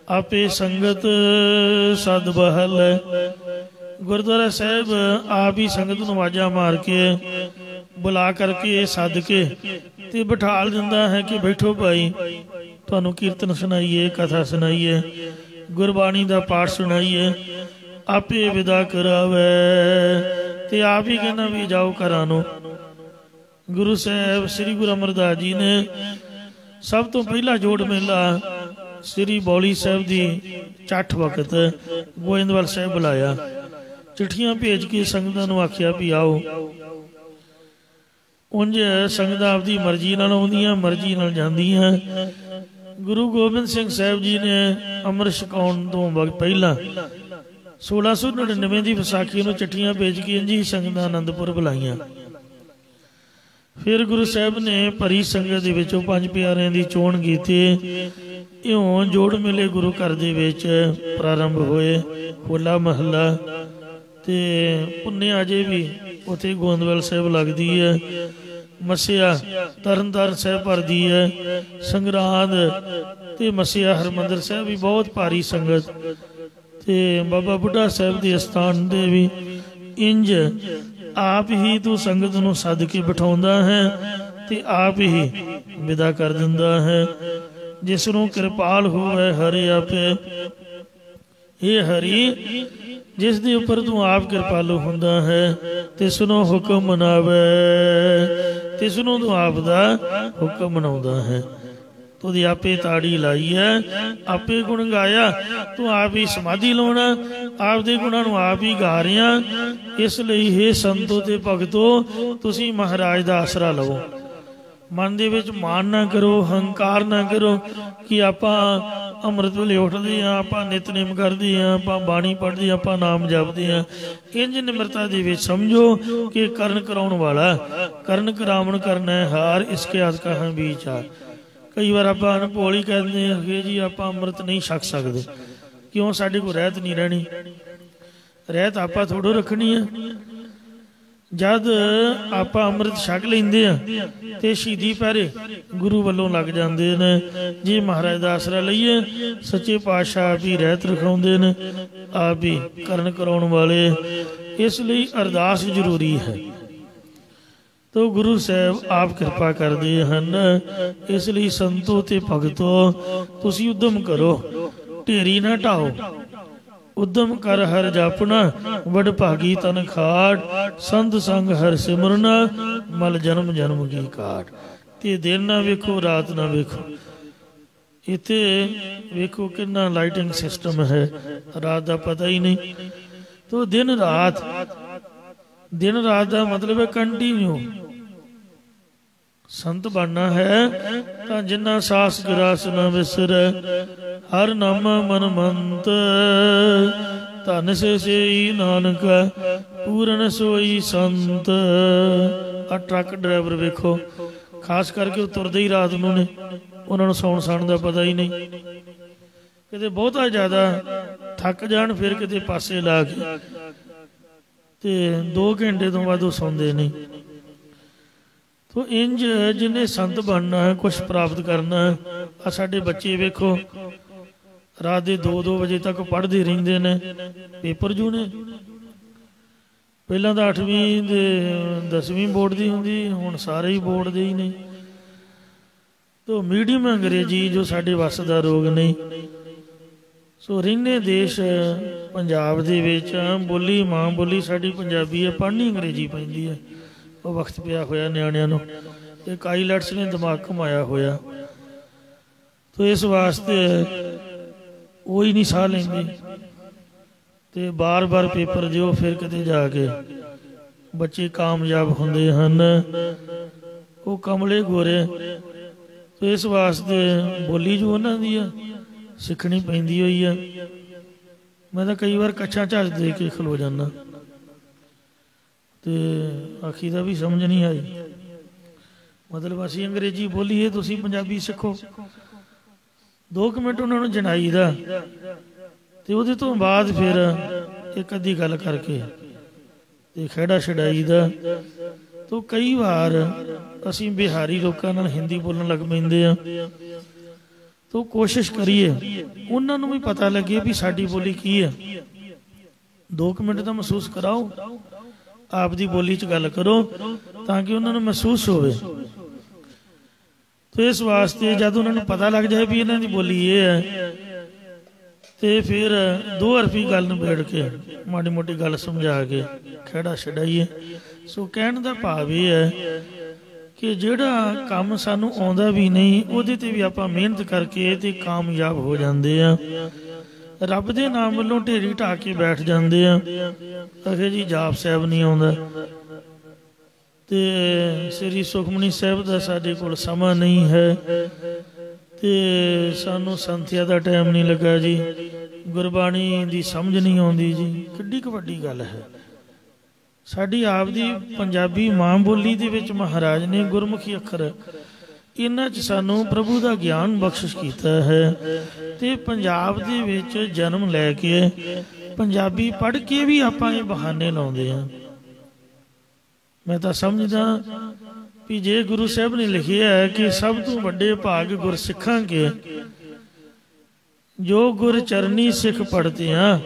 आपे संगत सद बहल है। गुरुद्वारा साहब आप ही संगत नूं आवाज़ां मार के बुला करके सद के ते बिठाल दिंदा है कि बैठो भाई, तुहानू कीर्तन सुनाइए, कथा सुनाइए, गुरबाणी का पाठ सुनाइए, आपे विदा करावे ते आप ही कहना भी जाओ घरां नूं। गुरु साहब श्री गुरु अमरदास जी ने सब तो पहला जोड़ मेला श्री बौली साहब की चठ वक्त गोइंदवाल साहब बुलाया, चिट्ठियां भेज के संगतां नूं आखिया भी आओ। उंज संगतां आपदी मर्जी नाल आउंदियां, मर्जी नाल जांदियां। गुरु गोबिंद सिंह साहब जी ने अमृत छकाउण तो पहला 1699 की विसाखी नूं चिट्ठियां भेज के इंज ही संगतां आनंदपुर बुलाईयां। फिर गुरु साहब ने भरी संगत दे विचों 5 प्यारिਆਂ की चोण की। इउं जोड़ मेले गुरु घर दे विच प्रारंभ होए। होला महला ते पुन्ने अजे भी उत्थे गोंदवाल साहब लगदी है, मसिया तरनताਰਨ साहब भरदी है, संगरांद ते मसिया हरमंदर साहब भी बहुत भारी संगत ते बाबा बुढ़ा साहब के स्थान दे भी इंज आप ही तू संगत नूं सद के बिठाउंदा है ते आप ही विदा कर दिंदा है। जिसनों कृपाल होवे हरि आपे, हे हरि जिस दे उपर तू आप कृपालु हुंदा है, तिसनों हुक्म मनावे, तिसनों तू आप दा हुक्म मनाउंदा है। तू दी आपे ताड़ी लाई है, आपे गुण गाया, तू आप ही समाधि लाउणा, आप दे गुणां नूं आप ही गा रिहा। इसलिए हे संतो ते भगतो, तुसीं महाराज दा आसरा लवो। मन दे विच मान ना करो, हंकार ना करो कि आपां अमृत वेले उठदे हां, आपां नितनेम करदे हां, आपां बाणी पढ़दे हां, आपां नाम जपदे हां। इंज निमरता दे विच समझो कि करण कराउण वाला करण करावण करना है हार, इसके हाथ कहां विचार। कई बार आपां अनभोली कहते हैं कि जी आपां अमृत नहीं छक सकते, क्यों? साडे कोल रहत नहीं रहनी, रहत आपां थोड़ो रखनी है। जद आप अमृत छक लेंदे आ ते शहीदी पैरे गुरु वालों लग जाते ने। जे महाराज का आसरा लईए, सच्चे पातशाह आप ही रहत रखाउंदे ने, आप ही करण कराउण वाले। इसलिए अरदास जरूरी है। तो गुरु साहब आप कृपा करते हैं। इसलिए संतो ते भगतो तुसीं उद्यम करो, ढेरी ना ढाओ। उद्यम कर हर जापना, वड भागी तन खाट, संत संग हर सिमरना, मल जन्म जन्म की काट। ते दिन ना वेखो, रात ना वेखो। इत्थे वेखो कितना लाइटिंग सिस्टम है, रात का पता ही नहीं। तो दिन रात का मतलब है कंटिन्यू। संत बनना है तो जिन्ना सास गिरास न विसरै, हर नामा मन मंत, धन से नानक पूरन सोई संत। आ ट्रक ड्राइवर वेखो, खास करके वो तुरदे ही रात नूं ने, उन्होंने सौण साण का पता ही नहीं। किते बहुता ज़्यादा थक जाण, फिर किते पासे ला के ते 2 घंटे तो बाद सौंदे नहीं। तो इंज जिन्हें संत बनना है, कुछ प्राप्त करना है। आ साडे बच्चे वेखो रात के 2-2 बजे तक पढ़ते रहंदे ने, पेपर जू ने। पहला तो 8वीं ते 10वीं बोर्ड की होंदी, हुण सारे ही बोर्ड दे ही नहीं। तो मीडियम अंग्रेजी जो साडे वस दा रोग नहीं। सो रहने देश पंजाब दे विच बोली मां बोली साडी पंजाबी है, पढ़नी अंग्रेजी पैंदी है। वो वक्त पिया होया नियाणियां नूं, एक आईलैट्स ने दिमाग घुमाया होया। तो इस वास्ते वो ही नहीं सह लेंदे ते बार बार पेपर दिओ, फिर किते जाके बच्चे कामयाब होंदे हन। वो कमले गोरे। तो इस वास्ते बोली जो उन्हां दी है सीखनी पैंदी होई है। मैं तो कई बार कच्छा झाज दे के खलो जाना ते आखी दा भी समझ नहीं आई। मतलब असी अंग्रेजी बोलीए, तुसीं पंजाबी सीखो। 2 मिनट उन्होंने जनाई दा ते उहदे तो बाद फिर एक अद्धी गल करके ते खेड़ा छड़ाई दा। तो कई बार असी बिहारी लोगों नाल हिंदी बोलण लग पैंदे आ। तो कोशिश करिए उन्होंने भी पता लगे भी साडी बोली की है। 2 मिनट तो महसूस कराओ। ਆਪ ਦੀ ਬੋਲੀ 'ਚ ਗੱਲ ਕਰੋ ਤਾਂ ਕਿ ਉਹਨਾਂ ਨੂੰ ਮਹਿਸੂਸ ਹੋਵੇ। ਤੇ ਇਸ ਵਾਸਤੇ ਜਦ ਉਹਨਾਂ ਨੂੰ ਪਤਾ ਲੱਗ ਜਾਏ ਵੀ ਇਹਨਾਂ ਦੀ ਬੋਲੀ ਇਹ ਹੈ ਤੇ ਫਿਰ ਦੋ ਹਰਫੀ ਗੱਲ ਨਿਬੇੜ ਕੇ ਮਾੜੀ ਮੋਟੀ ਗੱਲ ਸਮਝਾ ਕੇ ਖਹਿੜਾ ਛਡਾਈਏ। ਸੋ ਕਹਿਣ ਦਾ ਭਾਵ ਇਹ ਹੈ ਕਿ ਜਿਹੜਾ ਕੰਮ ਸਾਨੂੰ ਆਉਂਦਾ ਵੀ ਨਹੀਂ ਉਹਦੇ ਤੇ ਵੀ ਆਪਾਂ ਮਿਹਨਤ ਕਰਕੇ ਤੇ ਕਾਮਯਾਬ ਹੋ ਜਾਂਦੇ ਆ। ਰੱਬ ਦੇ ਨਾਮ ਵੱਲੋਂ ਢੇਰੀ ਢਾ ਕੇ ਬੈਠ ਜਾਂਦੇ ਆ। ਅਖੇ ਜੀ ਜਾਪ ਸਾਹਿਬ ਨਹੀਂ ਆਉਂਦਾ ਤੇ ਸ੍ਰੀ ਸੁਖਮਨੀ ਸਾਹਿਬ ਦਾ ਸਾਡੇ ਕੋਲ ਸਮਾਂ ਨਹੀਂ ਹੈ ਤੇ ਸਾਨੂੰ ਸੰਥਿਆ ਦਾ ਟਾਈਮ ਨਹੀਂ ਲੱਗਾ ਜੀ, ਗੁਰਬਾਣੀ ਦੀ ਸਮਝ ਨਹੀਂ ਆਉਂਦੀ ਜੀ। ਕਿੱਡੀ ਕੁ ਵੱਡੀ ਗੱਲ ਹੈ। ਸਾਡੀ ਆਪ ਦੀ ਪੰਜਾਬੀ ਮਾਂ ਬੋਲੀ ਦੇ ਵਿੱਚ ਮਹਾਰਾਜ ਨੇ ਗੁਰਮੁਖੀ ਅੱਖਰ ਇਹਨਾਂ 'ਚ ਸਾਨੂੰ ਪ੍ਰਭੂ ਦਾ ਗਿਆਨ ਬਖਸ਼ਿਸ਼ ਕੀਤਾ ਹੈ ਤੇ ਪੰਜਾਬ ਦੇ ਵਿੱਚ ਜਨਮ ਲੈ ਕੇ ਪੰਜਾਬੀ ਪੜ੍ਹ ਕੇ ਵੀ ਆਪਾਂ ਇਹ ਬਹਾਨੇ ਲਾਉਂਦੇ ਹਾਂ। ਮੈਂ ਤਾਂ ਸਮਝਦਾ ਵੀ ਜੇ ਗੁਰੂ ਸਾਹਿਬ ਨੇ ਲਿਖਿਆ ਹੈ ਕਿ ਸਭ ਤੋਂ ਵੱਡੇ ਭਾਗ ਗੁਰਸਿੱਖਾਂ ਕੇ ਜੋ ਗੁਰ ਚਰਨੀ ਸਿੱਖ ਪੜ੍ਹਦੇ ਆ,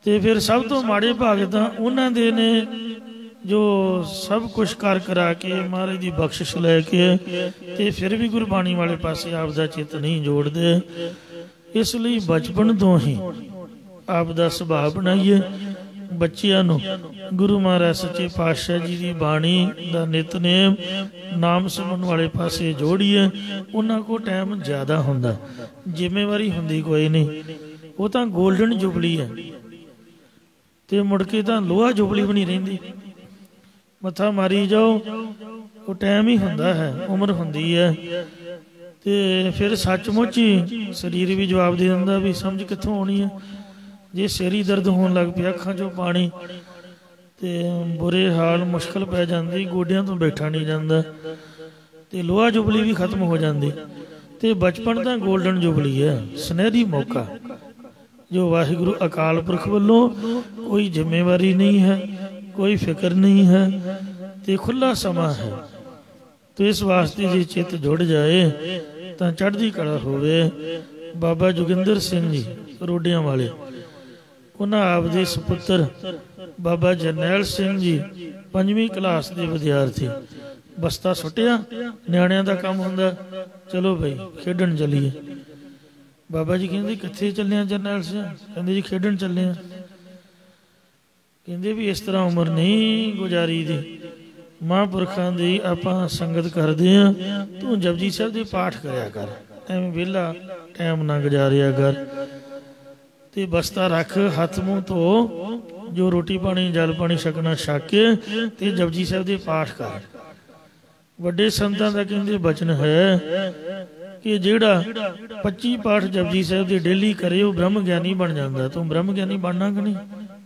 ਤੇ ਫਿਰ ਸਭ ਤੋਂ ਮਾੜੇ ਭਾਗ ਤਾਂ ਉਹਨਾਂ ਦੇ ਨੇ ਜੋ ਸਭ ਕੁਛ ਕਰ ਕਰਾ ਕੇ ਮਹਾਰਾਜ ਦੀ ਬਖਸ਼ਿਸ਼ ਲੈ ਕੇ ਤੇ ਫਿਰ ਵੀ ਗੁਰਬਾਣੀ ਵਾਲੇ ਪਾਸੇ ਆਪ ਦਾ ਚਿੱਤ ਨਹੀਂ ਜੋੜਦੇ। ਇਸ ਲਈ ਬਚਪਨ ਤੋਂ ਹੀ ਆਪ ਦਾ ਸੁਭਾਅ ਬਣਾਈਏ, ਬੱਚਿਆਂ ਨੂੰ ਗੁਰੂ ਮਹਾਰਾਜ ਸੱਚੇ ਪਾਤਸ਼ਾਹ ਜੀ ਦੀ ਬਾਣੀ ਦਾ ਨਿਤਨੇਮ ਨਾਮ ਸਿਮਰਨ ਵਾਲੇ ਪਾਸੇ ਜੋੜੀਏ। ਉਹਨਾਂ ਕੋਲ ਟਾਈਮ ਜ਼ਿਆਦਾ ਹੁੰਦਾ, ਜ਼ਿੰਮੇਵਾਰੀ ਹੁੰਦੀ ਕੋਈ ਨਹੀਂ। ਉਹ ਤਾਂ ਗੋਲਡਨ ਜੁਬਲੀ ਹੈ ਤੇ ਮੁੜ ਕੇ ਤਾਂ ਲੋਹਾ ਜੁਬਲੀ ਵੀ ਨਹੀਂ ਰਹਿੰਦੀ। ਮੱਥਾ ਮਾਰੀ ਜਾਓ, ਉਹ ਟਾਈਮ ਹੀ ਹੁੰਦਾ ਹੈ, ਉਮਰ ਹੁੰਦੀ ਹੈ ਤੇ ਫਿਰ ਸੱਚਮੁੱਚ ਹੀ ਸਰੀਰ ਵੀ ਜਵਾਬ ਦੇ ਦਿੰਦਾ ਵੀ ਸਮਝ ਕਿੱਥੋਂ ਆਉਣੀ ਹੈ। ਜੇ ਸਿਰ ਹੀ ਦਰਦ ਹੋਣ ਲੱਗ ਪਿਆ, ਅੱਖਾਂ 'ਚੋਂ ਪਾਣੀ ਤੇ ਬੁਰੇ ਹਾਲ, ਮੁਸ਼ਕਲ ਪੈ ਜਾਂਦੀ, ਗੋਡਿਆਂ ਤੋਂ ਬੈਠਾ ਨਹੀਂ ਜਾਂਦਾ ਤੇ ਲੋਹਾ ਜੁਬਲੀ ਵੀ ਖਤਮ ਹੋ ਜਾਂਦੀ। ਤੇ ਬਚਪਨ ਤਾਂ ਗੋਲਡਨ ਜੁਬਲੀ ਹੈ, ਸੁਨਹਿਰੀ ਮੌਕਾ ਜੋ ਵਾਹਿਗੁਰੂ ਅਕਾਲ ਪੁਰਖ ਵੱਲੋਂ ਕੋਈ ਜ਼ਿੰਮੇਵਾਰੀ ਨਹੀਂ ਹੈ, ਕੋਈ ਫਿਕਰ ਨਹੀਂ ਹੈ ਤੇ ਖੁੱਲਾ ਸਮਾਂ ਹੈ। ਤੇ ਇਸ ਵਾਸਤੇ ਜੇ ਚਿੱਤ ਜੁੜ ਜਾਏ ਤਾਂ ਚੜ੍ਹਦੀ ਕਲਾ ਹੋਵੇ। ਬਾਬਾ ਜੋਗਿੰਦਰ ਸਿੰਘ ਜੀ ਰੋਡਿਆਂ ਵਾਲੇ, ਉਹਨਾਂ ਆਪ ਦੇ ਸੁਪੁੱਤਰ ਬਾਬਾ ਜਰਨੈਲ ਸਿੰਘ ਜੀ 5ਵੀਂ ਕਲਾਸ ਦੇ ਵਿਦਿਆਰਥੀ, ਬਸਤਾ ਸੁੱਟਿਆ, ਨਿਆਣਿਆਂ ਦਾ ਕੰਮ ਹੁੰਦਾ ਚਲੋ ਬਈ ਖੇਡਣ ਚੱਲੀਏ। ਬਾਬਾ ਜੀ ਕਹਿੰਦੇ ਕਿੱਥੇ ਚੱਲੇ ਆ ਜਰਨੈਲ ਸਿੰਘ? ਕਹਿੰਦੇ ਜੀ ਖੇਡਣ ਚੱਲੇ ਆ। ਕਹਿੰਦੇ ਵੀ ਇਸ ਤਰ੍ਹਾਂ ਉਮਰ ਨਹੀਂ ਗੁਜ਼ਾਰੀ ਦੀ, ਮਹਾਂਪੁਰਖਾਂ ਦੀ ਆਪਾਂ ਸੰਗਤ ਕਰਦੇ ਆ, ਤੂੰ ਜਪਜੀ ਸਾਹਿਬ ਦੇ ਪਾਠ ਕਰਿਆ ਕਰ, ਐਵੇਂ ਵਿਹਲਾ ਟਾਈਮ ਨਾ ਗੁਜ਼ਾਰਿਆ ਕਰ ਤੇ ਬਸਤਾ ਰੱਖ, ਹੱਥ ਮੂੰਹ ਧੋ, ਜੋ ਰੋਟੀ ਪਾਣੀ ਜਲ ਪਾਣੀ ਛਕਣਾ ਛਕ ਕੇ ਤੇ ਜਪਜੀ ਸਾਹਿਬ ਦੇ ਪਾਠ ਕਰ। ਵੱਡੇ ਸੰਤਾਂ ਦਾ ਕਹਿੰਦੇ ਬਚਨ ਹੈ ਕਿ ਜਿਹੜਾ 25 ਪਾਠ ਜਪਜੀ ਸਾਹਿਬ ਦੇ ਡੇਲੀ ਕਰੇ ਉਹ ਬ੍ਰਹਮ ਗਿਆਨੀ ਬਣ ਜਾਂਦਾ। ਤੂੰ ਬ੍ਰਹਮ ਗਿਆਨੀ ਬਣਨਾ ਕਿ ਨਹੀਂ?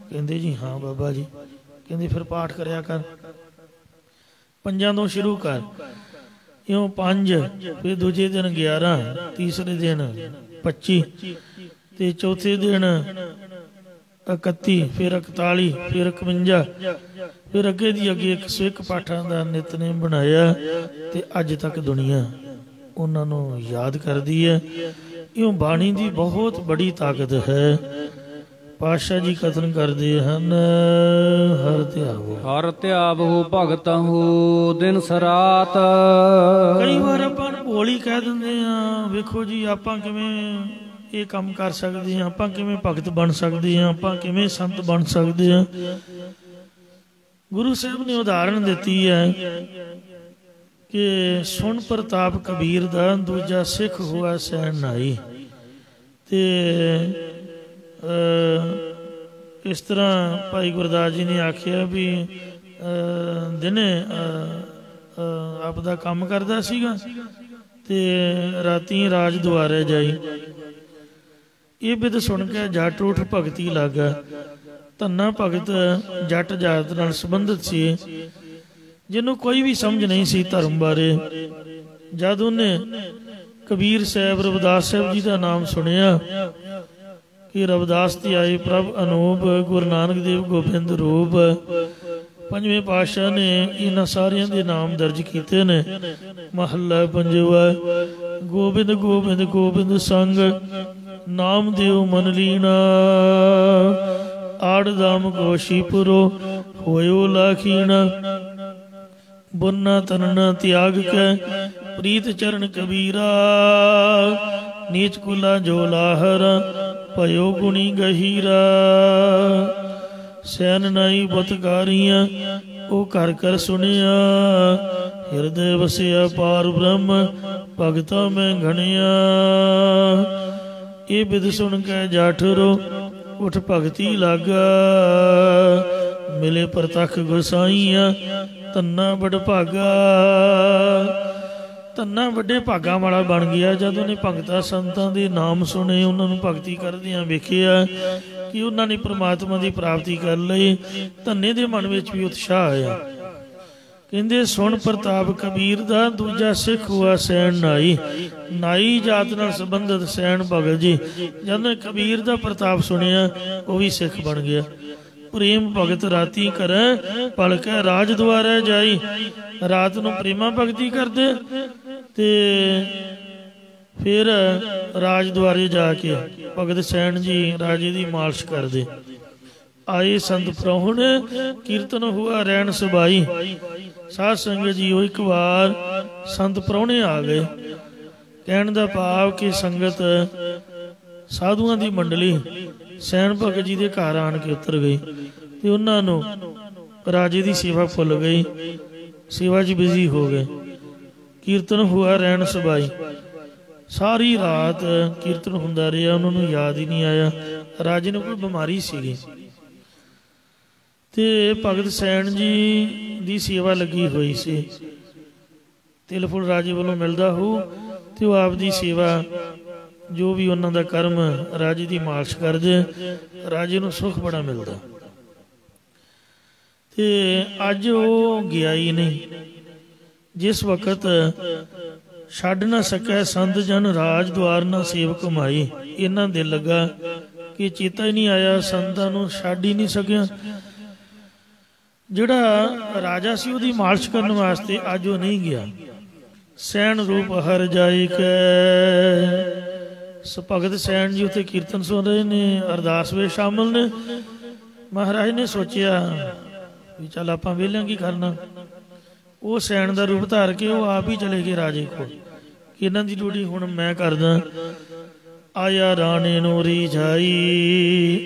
ਕਹਿੰਦੇ ਜੀ ਹਾਂ ਬਾਬਾ ਜੀ। ਕਹਿੰਦੇ ਫਿਰ ਪਾਠ ਕਰਿਆ ਕਰ, 5 ਤੋਂ ਸ਼ੁਰੂ ਕਰ, ਇਉਂ 5, ਫਿਰ ਦੂਜੇ ਦਿਨ 11, ਤੀਸਰੇ ਦਿਨ 25 ਤੇ ਚੌਥੇ ਦਿਨ 31, ਫਿਰ 41, ਫਿਰ 51, ਫਿਰ ਅੱਗੇ ਦੀ ਅੱਗੇ 101 ਪਾਠਾਂ ਦਾ ਨਿਤਨੇਮ ਬਣਾਇਆ ਤੇ ਅੱਜ ਤੱਕ ਦੁਨੀਆ ਉਹਨਾਂ ਨੂੰ ਯਾਦ ਕਰਦੀ ਹੈ। ਇਉਂ ਬਾਣੀ ਦੀ ਬਹੁਤ ਬੜੀ ਤਾਕਤ ਹੈ। ਪਾਤਸ਼ਾਹ ਜੀ ਕਥਨ ਕਰਦੇ ਹਨ, ਹਰ ਧਿਆਵੋ ਹਰ ਧਿਆਵੋ ਭਗਤਹੁ ਦਿਨ ਸਰਾਤ। ਕਈ ਵਾਰ ਆਪਾਂ ਭੋਲੀ ਕਹਿ ਦਿੰਦੇ ਆ, ਵੇਖੋ ਜੀ ਆਪਾਂ ਕਿਵੇਂ ਇਹ ਕੰਮ ਕਰ ਸਕਦੇ ਹਾਂ, ਆਪਾਂ ਕਿਵੇਂ ਭਗਤ ਬਣ ਸਕਦੇ ਹਾਂ, ਆਪਾਂ ਕਿਵੇਂ ਸੰਤ ਬਣ ਸਕਦੇ ਹਾਂ। ਗੁਰੂ ਸਾਹਿਬ ਨੇ ਉਦਾਹਰਣ ਦਿੱਤੀ ਹੈ ਕਿ ਸੁਣ ਪ੍ਰਤਾਪ ਕਬੀਰ ਦਾ, ਦੂਜਾ ਸਿੱਖ ਹੋਇਆ ਸਹਿਨਾਈ। ਤੇ ਇਸ ਤਰ੍ਹਾਂ ਭਾਈ ਗੁਰਦਾਸ ਜੀ ਨੇ ਆਖਿਆ ਵੀ ਦਿਨੇ ਆਪਦਾ ਕੰਮ ਕਰਦਾ ਸੀਗਾ ਤੇ ਰਾਤੀ ਰਾਜ ਦੁਆਰੇ ਜਾਈ। ਇਹ ਬਿਦ ਸੁਣ ਕੇ ਜੱਟ ਉਠ ਭਗਤੀ ਲੱਗਾ। ਧੰਨਾ ਭਗਤ ਜੱਟ ਜਾਤ ਨਾਲ ਸੰਬੰਧਿਤ ਸੀ, ਜਿਹਨੂੰ ਕੋਈ ਵੀ ਸਮਝ ਨਹੀਂ ਸੀ ਧਰਮ ਬਾਰੇ। ਜਦ ਉਹਨੇ ਕਬੀਰ ਸਾਹਿਬ, ਰਵਿਦਾਸ ਸਾਹਿਬ ਜੀ ਦਾ ਨਾਮ ਸੁਣਿਆ ਕਿ ਰਵਿਦਾਸ ਤੇ ਆਏ ਪ੍ਰਭ ਅਨੂਪ, ਗੁਰੂ ਨਾਨਕ ਦੇਵ ਗੋਬਿੰਦ ਰੂਪ, 5ਵੇਂ ਪਾਤਸ਼ਾਹ ਨੇ ਇਹਨਾਂ ਸਾਰਿਆਂ ਦੇ ਨਾਮ ਦਰਜ ਕੀਤੇ ਨੇ। ਮਹੱਲਾ 5ਵਾਂ। ਗੋਬਿੰਦ ਗੋਬਿੰਦ ਗੋਬਿੰਦ ਸੰਗ, ਨਾਮ ਦਿਓ ਮਨ ਲੀਨਾ, ਆੜ ਦਾਮ ਗੋਸ਼ੀਪੁਰੋ, होयो लाखीना। बुनना तनना त्याग कै प्रीत चरण कबीरा। नीच कुला जो लाहरा भयो गुणी गहीरा। सैन नाई बतकारियां ओ कर कर सुनिया। हिरदय वसिया पार ब्रह्म भगता में घनिया। ये बिद सुन कै जाठरो उठ भगती लागा। मिले परतख गोसाइया धन्ना बड़ भागा। धन्ना ਵੱਡੇ ਭਾਗਾਂ ਵਾਲਾ ਬਣ ਗਿਆ ਜਦ ਉਹਨੇ ਭਗਤਾਂ ਸੰਤਾਂ ਦੇ ਨਾਮ ਸੁਣੇ, ਉਹਨਾਂ ਨੂੰ ਭਗਤੀ ਕਰਦਿਆਂ ਵੇਖਿਆ ਕਿ ਉਹਨਾਂ ਨੇ ਪ੍ਰਮਾਤਮਾ ਦੀ ਪ੍ਰਾਪਤੀ ਕਰ ਲਈ। ਧੰਨੇ ਦੇ ਮਨ ਵਿੱਚ ਵੀ ਉਤਸ਼ਾਹ ਆਇਆ। ਕਹਿੰਦੇ ਸੁਣ ਪ੍ਰਤਾਪ ਕਬੀਰ ਦਾ ਦੂਜਾ ਸਿੱਖ ਹੁਆ ਸੈਣ ਨਾਈ। ਨਾਈ ਜਾਤ ਨਾਲ ਸੰਬੰਧਿਤ ਸੈਣ ਭਗਤ ਜੀ ਜਦ ਉਹਨੇ ਕਬੀਰ ਦਾ ਪ੍ਰਤਾਪ ਸੁਣਿਆ ਉਹ ਵੀ ਸਿੱਖ ਬਣ ਗਿਆ। प्रेम भगत राती करे पलकै राज द्वारे जाई। रात नूं प्रेमा भगती करदे ते फिर राज द्वारे जाके भगत सैन जी राजे दी मालिश करदे। आए संत प्रहुण कीर्तन हुआ रैन सबाई। साध संगत जी एक बार संत प्रहुणे आ गए। कहण दा भाव कि संगत साधुआं दी मंडली सैन भगत जी के घर आन के उतर गई ते उन्होंने राजे की सेवा भुल गई। सेवा च बिजी हो गए। कीर्तन हुआ रैन सबाई। सारी रात कीर्तन हुंदा रहा, उन्होंने याद ही नहीं आया। राजे ने कोई बीमारी सी ते भगत सैन जी की सेवा लगी हुई सी। तिल फुल राजे वालों मिलता हो तो आपकी सेवा जो भी उन्हों का कर्म राजे की मालिश कर दे, राजे नूं सुख बड़ा मिलता। ते अज वो गया ही नहीं। जिस वक्त छड्ड ना सकै संत जन राज द्वार ना सेवक माई। इन्हां दे लगा कि चेता ही नहीं आया, संतां नूं छड्ड ही नहीं सकिया। जिहड़ा राजा सी उहदी मालिश करन वास्ते अज वो नहीं गया। सैन रूप हर जाई कै। भगत सैन जी उत्थे कीर्तन सुन रहे ने, अरदास में शामिल ने। महाराज ने सोचिया भी चल आपां वेलियां की करना। वो सैन का रूप धार के वो आप ही चले गए राजे को कि इन्हां दी ड्यूटी हुण मैं करदा। आया राणे नूं रिझाई।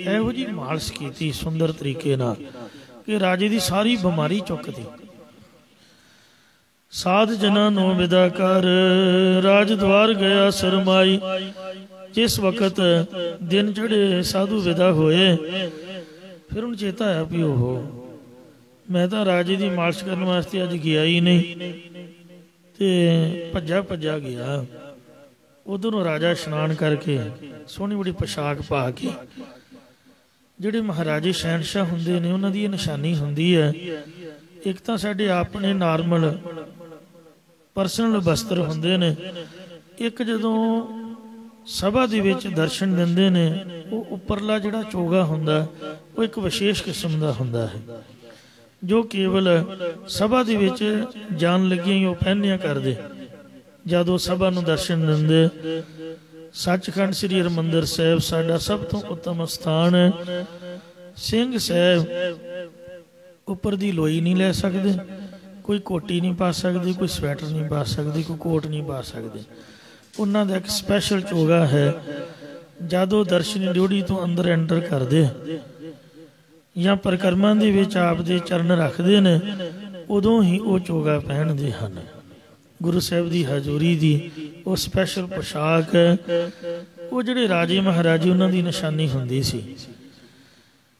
इहो जी मालिश कीती सुंदर तरीके नाल कि राजे की सारी बीमारी चुकती। साध जना नो विदा कर राज द्वार गया सरमाई। जिस वक्त दिन चढ़े साधु विदा होए फिर उन्हें चेता आया भी ओहो मैं तो राजे की मालिश करने वास्ते अज गया ही नहीं ते भज्जा भज्जा गया। उधरों राजा इशनान करके सोहनी बड़ी पोशाक पा के जिहड़े महाराजे शहनशाह हुंदे ने उन्हां दी निशानी हुंदी है। एक तो साडे अपने नॉर्मल परसनल वस्त्र हुंदे ने, एक जदों सभा दे विच दर्शन दिंदे ने वो उपरला जिहड़ा चोगा हुंदा वो एक विशेष किस्म दा हुंदा है जो केवल सभा दे विच जान लगियां ही वो पहनिया करदे। जदों सभा नूं दर्शन दिंदे सचखंड श्री हरमंदिर साहिब साडा सब तो उत्तम स्थान है। सिंह साहिब उपर दी लोई नहीं लै सकदे, कोई कोटी नहीं पा सकते, कोई स्वैटर नहीं पा सकते, कोई कोट नहीं पा सकते। उन्हों का एक स्पैशल चोगा है। जदों दर्शनी ड्योढ़ी तो अंदर एंटर करते या परिक्रमा दे विच आप दे चरण रखते हैं उदों ही वो चोगा पहनते हैं। गुरु साहिब की हजूरी की वो स्पैशल पोशाक है। वो जिहड़े राजे महाराजे उन्हों की निशानी हुंदी सी।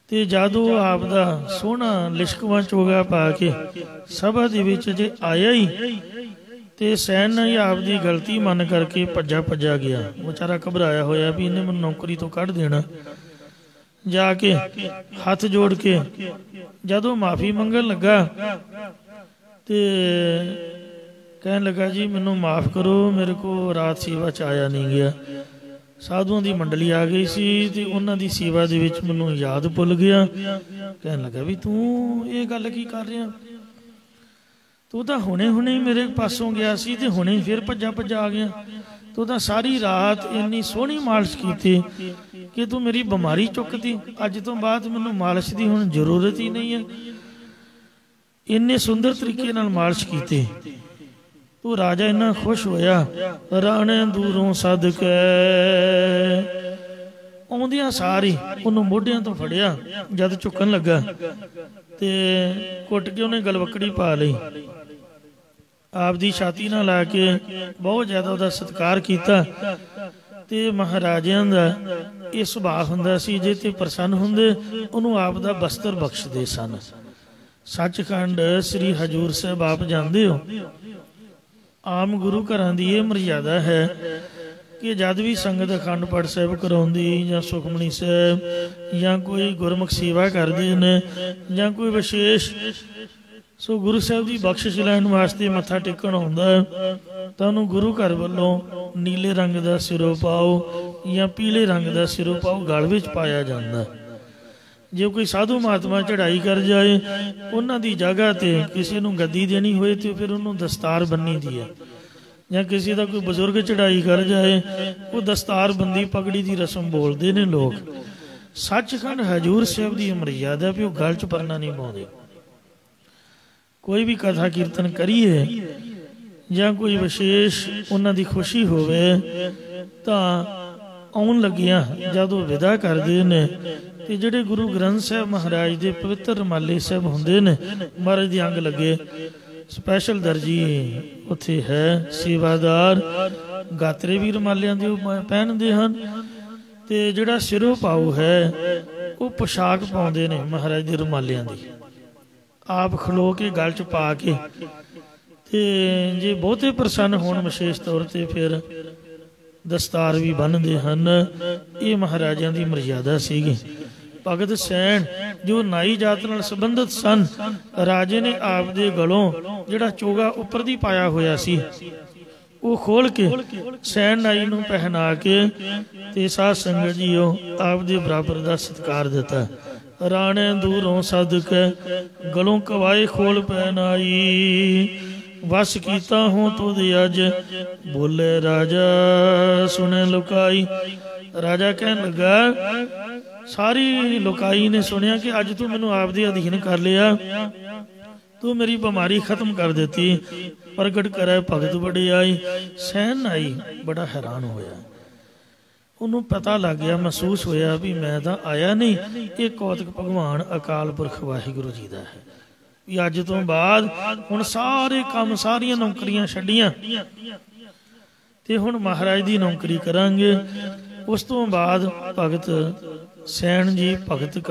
ते जदों आप दा सोहना लिशकवा चोगा पा के सभा दे विच जे आया ही ते सैन ने आपकी गलती मन करके भज्जा भज्जा गया। बेचारा घबराया होया भी इन्हें मैनूं नौकरी तो कढ़ देना। जाके हथ जोड़ के जदों माफ़ी मंगन लगा ते कहन लगा जी मैनूं माफ़ करो, मेरे को रात सेवा च आया नहीं गया। साधुओं की मंडली आ गई सी ते उन्हां दी सेवा दे विच मैनूं याद भुल गया। कहन लगा भी तू ये गल की कर रहा, तू तो हुणे हुणे मेरे पासों गया सी ते हुणे फिर भज्जा भज्जा आ गया। तू तो सारी रात इन्नी सोहनी मालिश की कि तू मेरी बीमारी चुकती। अज तो बाद मैनूं मालिश की हुण जरूरत ही नहीं है। इन्ने सुंदर तरीके नाल मालिश कीते। तो राजा इन्ना खुश होया, राणे दूरों सदके आउंदियां सारी उन्होंने मोढियां तो फड़िया, जद चुकन लगा ते कुट के उन्हें गलवकड़ी पा ली, आप दी छाती नाल ला के बहुत ज्यादा उहदा सत्कार कीता। ते महाराजियां दा ये सुभाव हुंदा सी, जे ते प्रसन्न हुंदे उन्होंने आप दा बस्तर बख्शदे सन। सचखंड श्री हजूर साहब आप जानते हो, आम गुरु घरां दी ये मर्यादा है कि जद भी संगत अखंड पाठ साहब कराउंदी या सुखमनी साहब या कोई गुरमुख सेवा करते हैं या कोई विशेष सो गुरु साहब की बख्शिश लैण वास्ते मत्था टेकण आउंदा तां उहनूं गुरु घर वल्लों नीले रंग का सिरों पाओ या पीले रंग का सिरों पाओ गल विच पाया जाता। जो कोई साधु महात्मा चढ़ाई कर जाए उन्हां दी जगह ते किसी नूं गद्दी देनी होए तो फिर उन्होंने दस्तार बन्नी दी है, या किसी का कोई बजुर्ग चढ़ाई कर जाए वो दस्तार बंदी पगड़ी की रस्म बोलते हैं लोग। सचखंड हजूर साहब की मर्यादा भी वो गल च परना नहीं पाते। कोई भी कथा कीर्तन करिए या कोई विशेष उन्हां दी खुशी होवे तां आउण लगिया जद वो विदा करते हैं तो जिहड़े गुरु ग्रंथ साहब महाराज के पवित्र रमाले साहब हुंदे ने महाराज दी अंग लगे स्पैशल दर्जी उत्थे है, सेवादार गात्रे भी रमालियां दे पहनते हैं ते जिहड़ा सिरों पाओ है वो पोशाक पाउंदे ने महाराज दे रमालियां दी, आप खलो के गल च पा के ते जे बहुते प्रसन्न होण विशेष तौर ते फिर दस्तार भी बन्नदे हन। ये महाराजां दी मर्यादा सीगी। भगत सैन जो नाई जात नाल संबंधित सन, राजे ने आप दे गलों जिहड़ा चोगा उपर दी पाया होया सी वो खोल के सैन नाई नूं पहना के ते साध संगत जीओ आप दे बराबर दा सत्कार दिता। राणे दूरों सदके गलों कवाए खोल पहनाई, वश कीता हूँ तुद अज बोले राजा सुने लुकाई। राजा कहन लगा सारी लुकाई ने सुनिया कि अज तू मैनू आप दे अधीन कर लिया, तू मेरी बीमारी खत्म कर देती, प्रगट करे भगत बड़े आई। सैन आई बड़ा हैरान होया, उन्होंने पता लग गया महसूस होया भी मैं तो आया नहीं, ये कौतक भगवान अकाल पुरख वाहिगुरु जी का है भी अज तो बाद हुण सारे काम सारियां नौकरियां छड्डियां ते हुण महाराज दी नौकरी करांगे। उस तो बाद भगत सैन जी भगती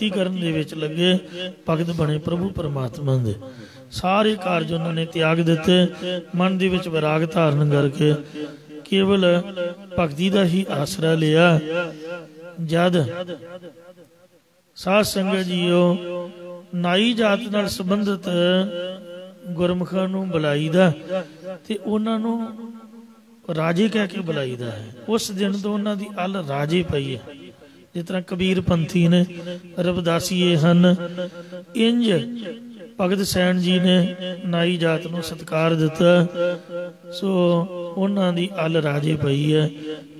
करन दे विच लगे, भगत बने प्रभु परमात्मा दे। सारे कारज उन्होंने त्याग दिते, मन दे विच विराग धारण करके केवल भगती का ही आसरा लिया। जद साध संगत जीओ नाई जात नाल संबंधित गुरमुखां नूं बुलाईदा ते उन्हां नूं राजे कह के बुलाईदा है। उस दिन तो उन्हां दी अल राजे पई है, जिस तरह कबीर पंथी ने रविदासीए हन, इंज भगत सैन जी ने नाई जात नूं सत्कार दिता। सो उन्हां दी अल राजे पई है।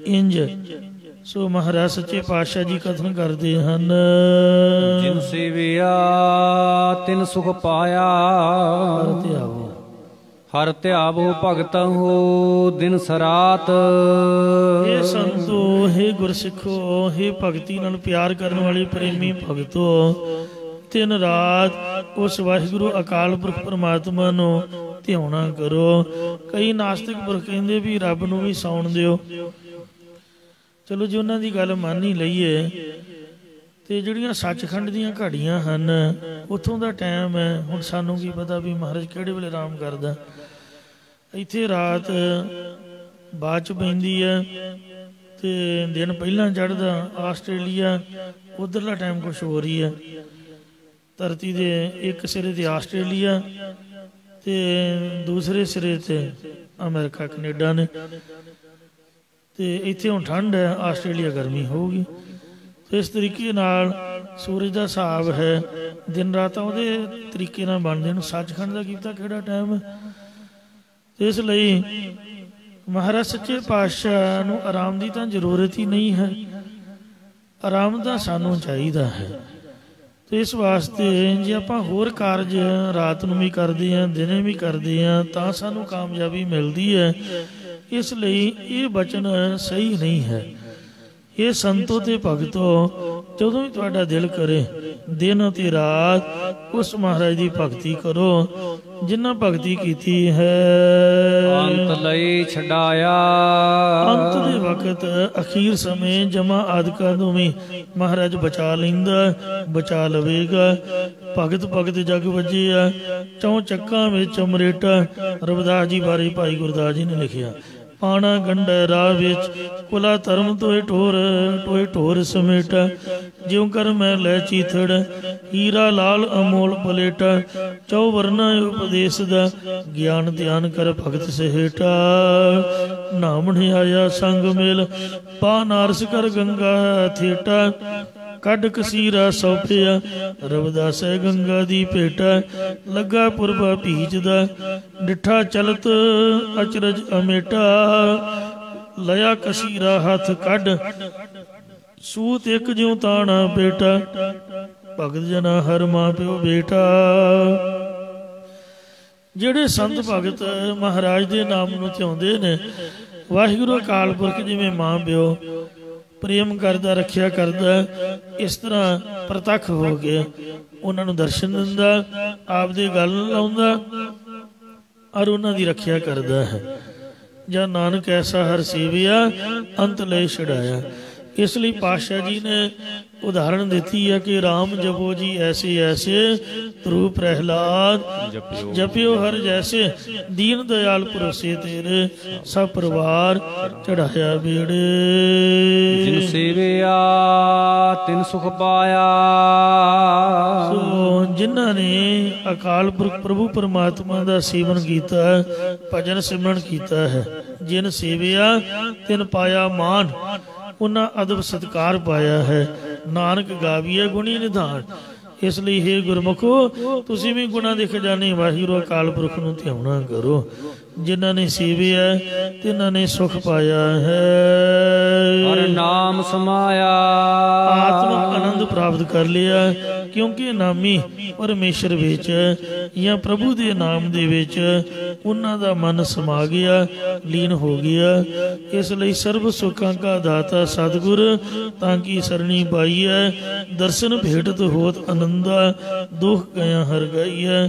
इंज सो महाराज सच्चे पातशाह जी कथन करते हैं, जिन सेविया तिन सुख पाया, हर त्यावो भगत हो दिन सरात। हे संतो, हे गुरसिखो, हे भगती नाल प्यार करने वाले प्रेमी भगतो, दिन रात उस वाहिगुरु अकाल पुरख परमात्मा नूं ध्याना करो। कई नास्तिक पुरख कहंदे भी रब नूं भी सौण दिओ। चलो जी उन्हां दी गल मान ही लईए ते जिहड़ियां सचखंड दीयां घड़ियां हन उत्थों दा टाइम है। हुण सानूं की पता भी महाराज किहड़े वेले आराम करदा, इत्थे रात बाद च पैंदी है ते दिन पहलां चढ़दा। आस्ट्रेलिया उधरला टाइम कुछ हो रही है, धरती दे एक सिरे ते आस्ट्रेलिया ते दूसरे सिरे ते अमेरिका कनेडा ने, ते इत्थे हुण ठंड है, आस्ट्रेलिया गर्मी होगी। तो इस तरीके नाल सूरज का हिसाब है, दिन रात उहदे तरीके नाल बनदे ने। सचखंड का कीता किहड़ा टाइम है, इसलिए महाराज सच्चे पातशाह नूं आराम की तो जरूरत ही नहीं है, आराम तो सानू चाहिदा है। तो इस वास्ते जे आपां होर कारज रात नूं भी करदे हां दिने भी करदे हां तां सानूं कामयाबी मिलदी है। इसलिए ये बचन सही नहीं है। ये संतो ते भगतो जदों भी तुहाडा दिल करे दिन ते रात उस महाराज की भगती करो जिन्ना भगती कीती है। अंत लई छडाया अंत दे वक्त अखीर समय जमा आदका नूं भी महाराज बचा लैंदा बचा लवेगा। भगत भगत जग वजिया चौं चक्कां विच अमरेटा रविदास जी बारे भाई गुरदास जी ने लिखिया। पाना गंढा राह विच कुला धर्म टोए ढोर समेटा ज्यों कर मैं लै चीथड़ हीरा लाल अमोल पलेटा चौ वर्ना उपदेश दा ज्ञान ध्यान कर भगत सहेटा। नाम आया संग मेल पा नारस कर गंगा थेटा कड कसीरा सौंपिया रविदास गंगा दी भेटा लगा पुरबा भीजदा डिठा चलत अचरज अमेटा लया कसीरा हथ कड सूत एक ज्यों ताना बेटा भगत जना हर मां प्यो बेटा। ਜਿਹੜੇ संत भगत महाराज ਦੇ ਨਾਮ ਨੂੰ ਧਿਆਉਂਦੇ ਨੇ ਵਾਹਿਗੁਰੂ ਅਕਾਲ ਪੁਰਖ ਜਿਵੇਂ ਮਾਂ ਪਿਓ प्रेम करदा रखिया करदा इस तरह प्रतख हो गया उन्होंने दर्शन दिंदा आप दे गल लाउंदा और उन्हां दी रखिया करदा है। जा नानक ऐसा हर सेविया अंत ले छड़ाया। इसलिए पातशाह जी ने उदाहरण दी है कि राम जपो जी ऐसे ऐसे ध्रुव प्रहलाद जपियो हर जैसे दीन दयाल परोसे तेरे सब परिवार चढ़ाया बेड़े। जिन सेविया तिन सुख पाया। सो जिन्हां ने अकाल पुरख प्रभु परमात्मा का सेवन किया भजन सिमरन किया है जिन सेविया तिन पाया मान उन्हां अदब सत्कार पाया है। नानक गावीए गुणी निधान। इसलिए हे गुरमुखो तुसीं भी गुणा दे खजाने वाहिगुरू अकाल पुरख नूं ध्याना करो। जिन्हां ने सेविया तिन्हां ने सुख पाया है। हर नाम समाया आत्मक आनंद प्राप्त कर लिया क्योंकि नामी परमेश्वर विच या प्रभु दे नाम दे विच उन्हां दा मन समा गया लीन हो गया। इसलिए सर्व सुखां का दाता सतगुर ताकि सरणी पाई है दर्शन भेटत होत आनंदा दुख गया हर गई है।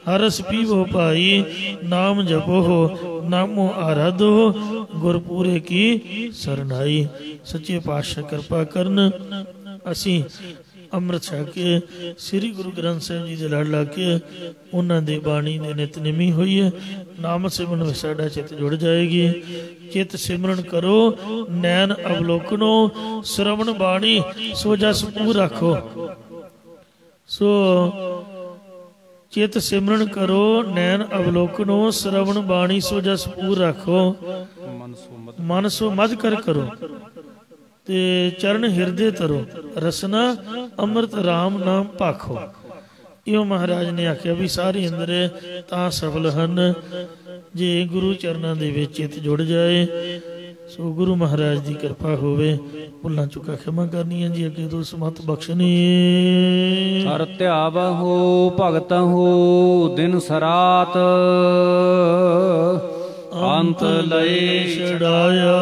हरस पीवो भाई नाम जपो हो नामो आराधो गुरपुरे की सरनाई। सच्चे पातशाह कृपा करन असी अमृत छक के श्री गुरु ग्रंथ साहिब जी दे लड़ ला के उन्हां दे बाणी दे नितनेमी होई है। नाम सिमरन में साडा चित जुड़ जाएगी। चित सिमरन करो नैन अवलोकनो श्रवण बाणी सो जस पूर रखो। सो चित सिमरन करो नैन अवलोकनो श्रवण बाणी सो जस पूर रखो। मन सो मद कर करो ते चरण हिरदे तरो रसना अमृत राम नाम भाखो। यो महाराज ने आख्या भी सारे इंद्र तां सफल हन जे गुरु चरणों दे विच चित जुड़ जाए। सो गुरु महाराज की कृपा होवे। भुल्लां चुका क्षमा करनी है जी अगे तो समत बख्शनी। हर ध्याव हो भगत हो दिन सरात अंत लय छड़ाया।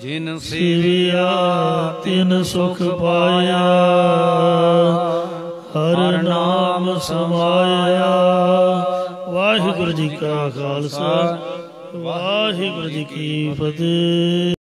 जिन सेविया तिन सुख पाया हर नाम समाया। वाहिगुरु जी का खालसा वाहिगुरु जी की फतेह।